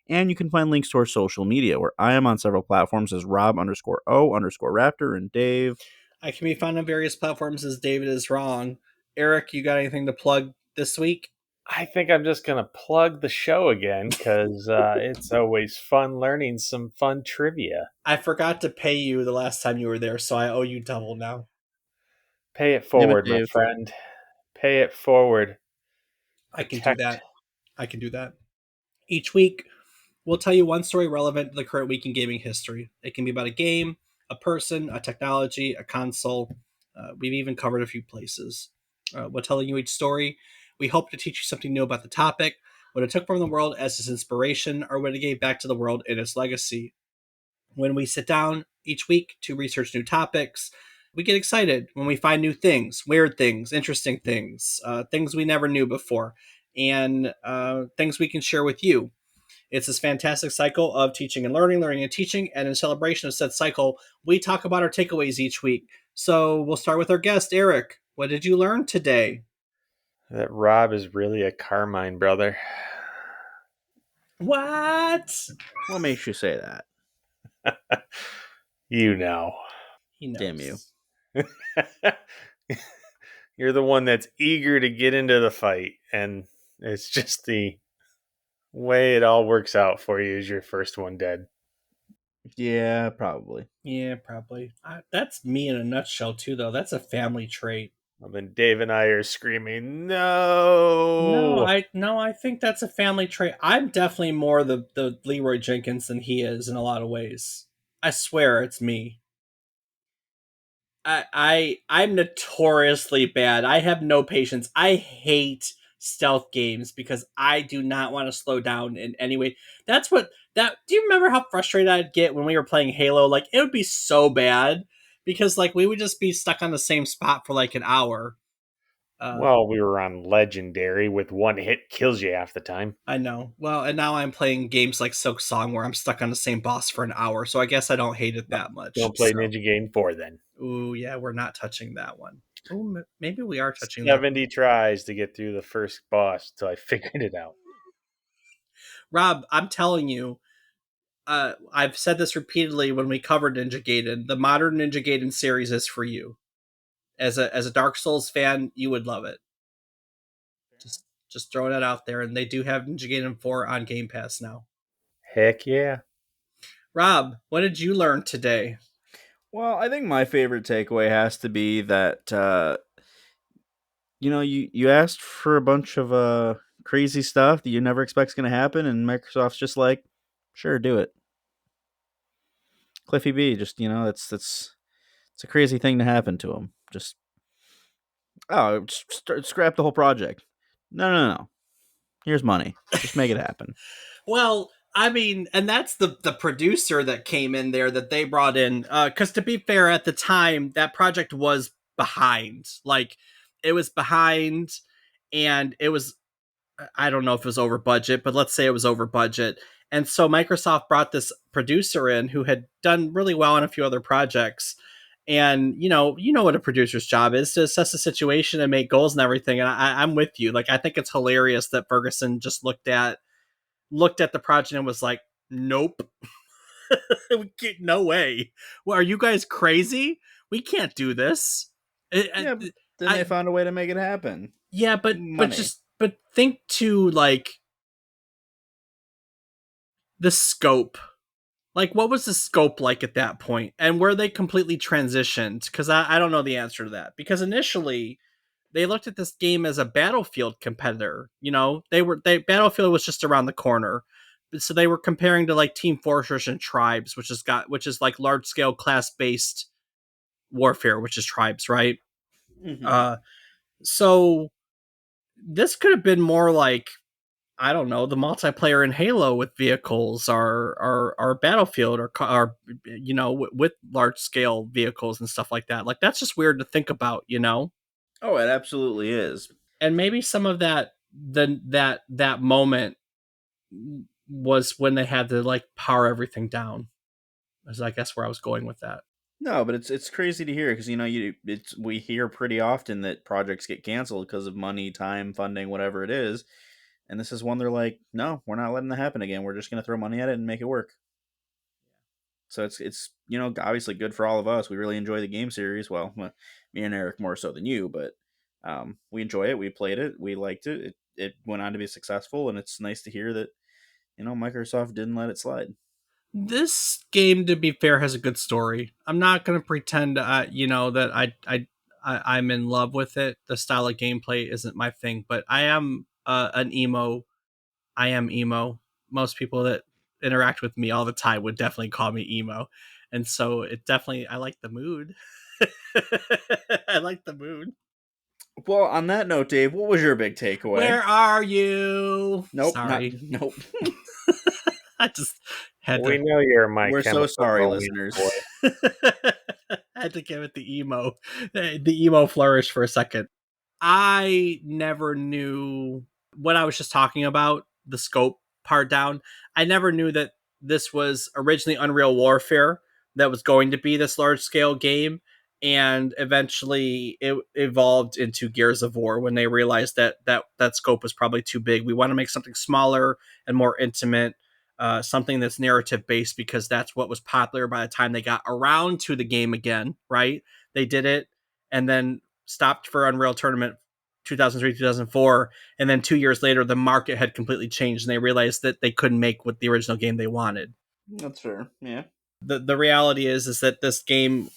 And you can find links to our social media where I am on several platforms as Rob_O_Raptor and Dave. I can be found on various platforms as David is Wrong. Eric, you got anything to plug this week? I think I'm just going to plug the show again because it's always fun learning some fun trivia. I forgot to pay you the last time you were there, so I owe you double now. Pay it forward, my friend. Pay it forward. I can do that. Each week, we'll tell you one story relevant to the current week in gaming history. It can be about a game, a person, a technology, a console. We've even covered a few places. We're telling you each story. We hope to teach you something new about the topic, what it took from the world as its inspiration, or what it gave back to the world in its legacy. When we sit down each week to research new topics, we get excited when we find new things, weird things, interesting things, things we never knew before, and things we can share with you. It's this fantastic cycle of teaching and learning and teaching. And in celebration of said cycle, we talk about our takeaways each week. So we'll start with our guest, Eric. What did you learn today? That Rob is really a Carmine brother. What? What makes you say that? You know. He knows. Damn you. You're the one that's eager to get into the fight, and it's just the way it all works out for you is your first one dead. Yeah, probably. Yeah, probably. That's me in a nutshell, too, though. That's a family trait. Well, then Dave and I are screaming, no! I think that's a family trait. I'm definitely more the Leroy Jenkins than he is in a lot of ways. I swear it's me. I'm notoriously bad. I have no patience. I hate stealth games because I do not want to slow down in any way. Do you remember how frustrated I'd get when we were playing Halo? Like it would be so bad because like we would just be stuck on the same spot for like an hour. Well, we were on Legendary with one hit kills you half the time. I know. Well, and now I'm playing games like Silk Song where I'm stuck on the same boss for an hour, so I guess I don't hate it that much. Don't play Ninja Gaiden 4 then. Ooh, yeah, we're not touching that one. Ooh, maybe we are touching 70 tries to get through the first boss until I figured it out. Rob, I'm telling you, I've said this repeatedly when we covered Ninja Gaiden. The modern Ninja Gaiden series is for you. As a Dark Souls fan, you would love it. Just throwing that out there, and they do have Ninja Gaiden 4 on Game Pass now. Heck yeah. Rob, what did you learn today? Well, I think my favorite takeaway has to be that you asked for a bunch of crazy stuff that you never expect is going to happen, and Microsoft's just like, sure, do it. Cliffy B, just it's a crazy thing to happen to him. Just scrap the whole project. No. Here's money. Just make it happen. Well, I mean, and that's the producer that came in there that they brought in. Because to be fair, at the time, that project was behind. Like, it was behind, and it was, I don't know if it was over budget, but let's say it was over budget. And so Microsoft brought this producer in who had done really well on a few other projects. And you know what a producer's job is, to assess the situation and make goals and everything. And I'm with you. Like, I think it's hilarious that Ferguson just looked at the project and was like, nope. No way. Well, are you guys crazy? We can't do this. Yeah, but then they found a way to make it happen. Yeah, but Money. think to like the scope. Like, what was the scope like at that point, and were they completely transitioned? Because I don't know the answer to that. Because initially they looked at this game as a Battlefield competitor. You know, Battlefield was just around the corner, so they were comparing to like Team Fortress and Tribes, which is like large scale class based warfare, which is Tribes, right? Mm-hmm. So this could have been more like, I don't know, the multiplayer in Halo with vehicles, or Battlefield, or you know, with large scale vehicles and stuff like that. Like, that's just weird to think about, you know. Oh, it absolutely is. And maybe some of that moment was when they had to like power everything down. Is, I guess, where I was going with that. No, but it's crazy to hear because we hear pretty often that projects get canceled because of money, time, funding, whatever it is, and this is one they're like, no, we're not letting that happen again. We're just going to throw money at it and make it work. So it's obviously good for all of us. We really enjoy the game series. Well, me and Eric more so than you, but we enjoy it. We played it. We liked it. It went on to be successful, and it's nice to hear that Microsoft didn't let it slide. This game, to be fair, has a good story. I'm not going to pretend, that I'm in love with it. The style of gameplay isn't my thing, but I am an emo. I am emo. Most people that interact with me all the time would definitely call me emo, and so I like the mood. I like the mood. Well, on that note, Dave, what was your big takeaway? Where are you? Nope, Sorry. nope. I just had We to. know you're My We're so Chemical sorry, Romance listeners. boy. I had to give it the emo flourish for a second. I never knew, when I was just talking about the scope part down, I never knew that this was originally Unreal Warfare that was going to be this large scale game, and eventually it evolved into Gears of War when they realized that scope was probably too big. We want to make something smaller and more intimate, something that's narrative based, because that's what was popular by the time they got around to the game again, right? They did it and then stopped for Unreal Tournament 2003, 2004, and then 2 years later the market had completely changed and they realized that they couldn't make what the original game they wanted. That's fair. Yeah. The reality is that this game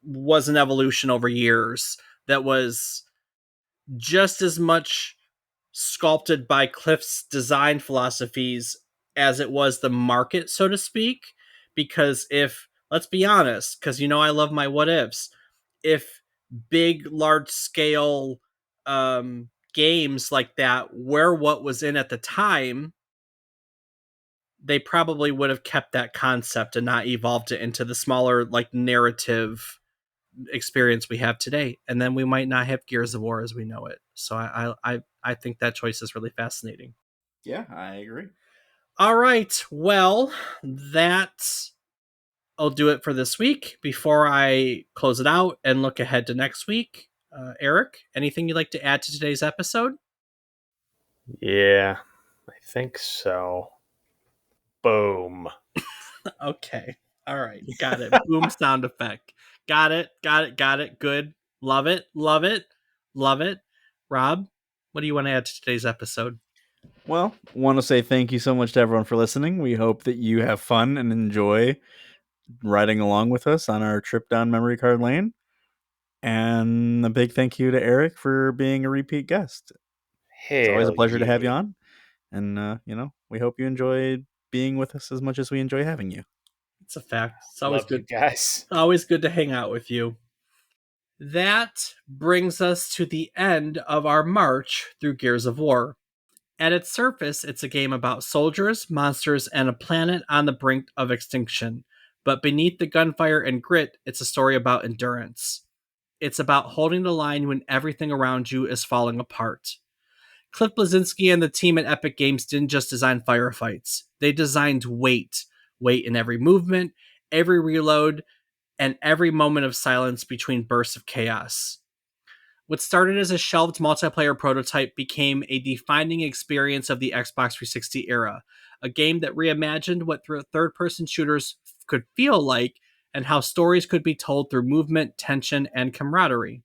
was an evolution over years that was just as much sculpted by Cliff's design philosophies as it was the market, so to speak. Because if, let's be honest, because I love my what ifs, if big, large scale games like that were what was in at the time, they probably would have kept that concept and not evolved it into the smaller, like, narrative experience we have today, and then we might not have Gears of War as we know it. So I think that choice is really fascinating. Yeah, I agree. All right, well, that'll do it for this week. Before I close it out and look ahead to next week, Eric, anything you'd like to add to today's episode? Yeah, I think so. Boom. Okay, all right, got it. Boom sound effect. Got it. Good. Love it. Rob, what do you want to add to today's episode? Well, want to say thank you so much to everyone for listening. We hope that you have fun and enjoy riding along with us on our trip down memory card lane. And a big thank you to Eric for being a repeat guest. It's always a Hell pleasure to have you yeah. on. And, we hope you enjoy being with us as much as we enjoy having you. It's a fact. It's always Love you good. guys. Always good to hang out with you. That brings us to the end of our march through Gears of War. At its surface, it's a game about soldiers, monsters, and a planet on the brink of extinction. But beneath the gunfire and grit, it's a story about endurance. It's about holding the line when everything around you is falling apart. Cliff Bleszinski and the team at Epic Games didn't just design firefights. They designed weight. Weight in every movement, every reload, and every moment of silence between bursts of chaos. What started as a shelved multiplayer prototype became a defining experience of the Xbox 360 era, a game that reimagined what third person shooters could feel like and how stories could be told through movement, tension, and camaraderie.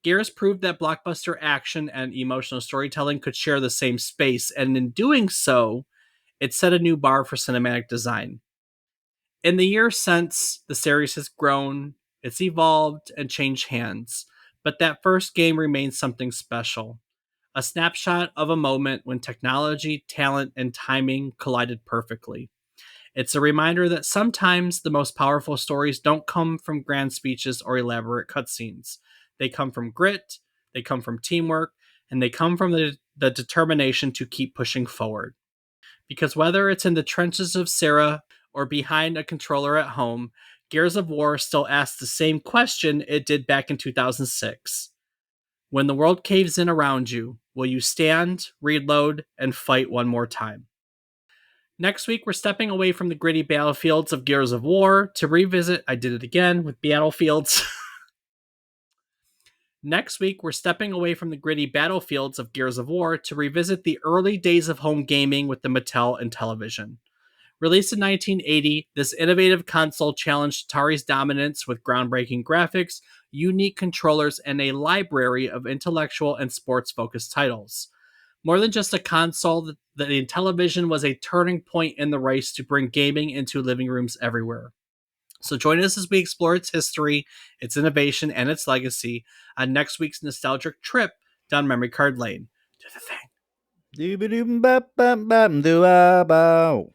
Gears proved that blockbuster action and emotional storytelling could share the same space, and in doing so, it set a new bar for cinematic design. In the years since, the series has grown, it's evolved, and changed hands, but that first game remains something special. A snapshot of a moment when technology, talent, and timing collided perfectly. It's a reminder that sometimes the most powerful stories don't come from grand speeches or elaborate cutscenes. They come from grit, they come from teamwork, and they come from the determination to keep pushing forward. Because whether it's in the trenches of Sarah or behind a controller at home, Gears of War still asks the same question it did back in 2006. When the world caves in around you, will you stand, reload, and fight one more time? Next week, we're stepping away from the gritty battlefields of Gears of War to revisit. I did it again with battlefields. Next week, we're stepping away from the gritty battlefields of Gears of War to revisit the early days of home gaming with the Mattel Intellivision. Released in 1980, this innovative console challenged Atari's dominance with groundbreaking graphics, unique controllers, and a library of intellectual and sports-focused titles. More than just a console, the Intellivision was a turning point in the race to bring gaming into living rooms everywhere. So join us as we explore its history, its innovation, and its legacy on next week's nostalgic trip down memory card lane. Do the thing. Doo-ba-doo-ba-ba-ba-doo-ah-bow.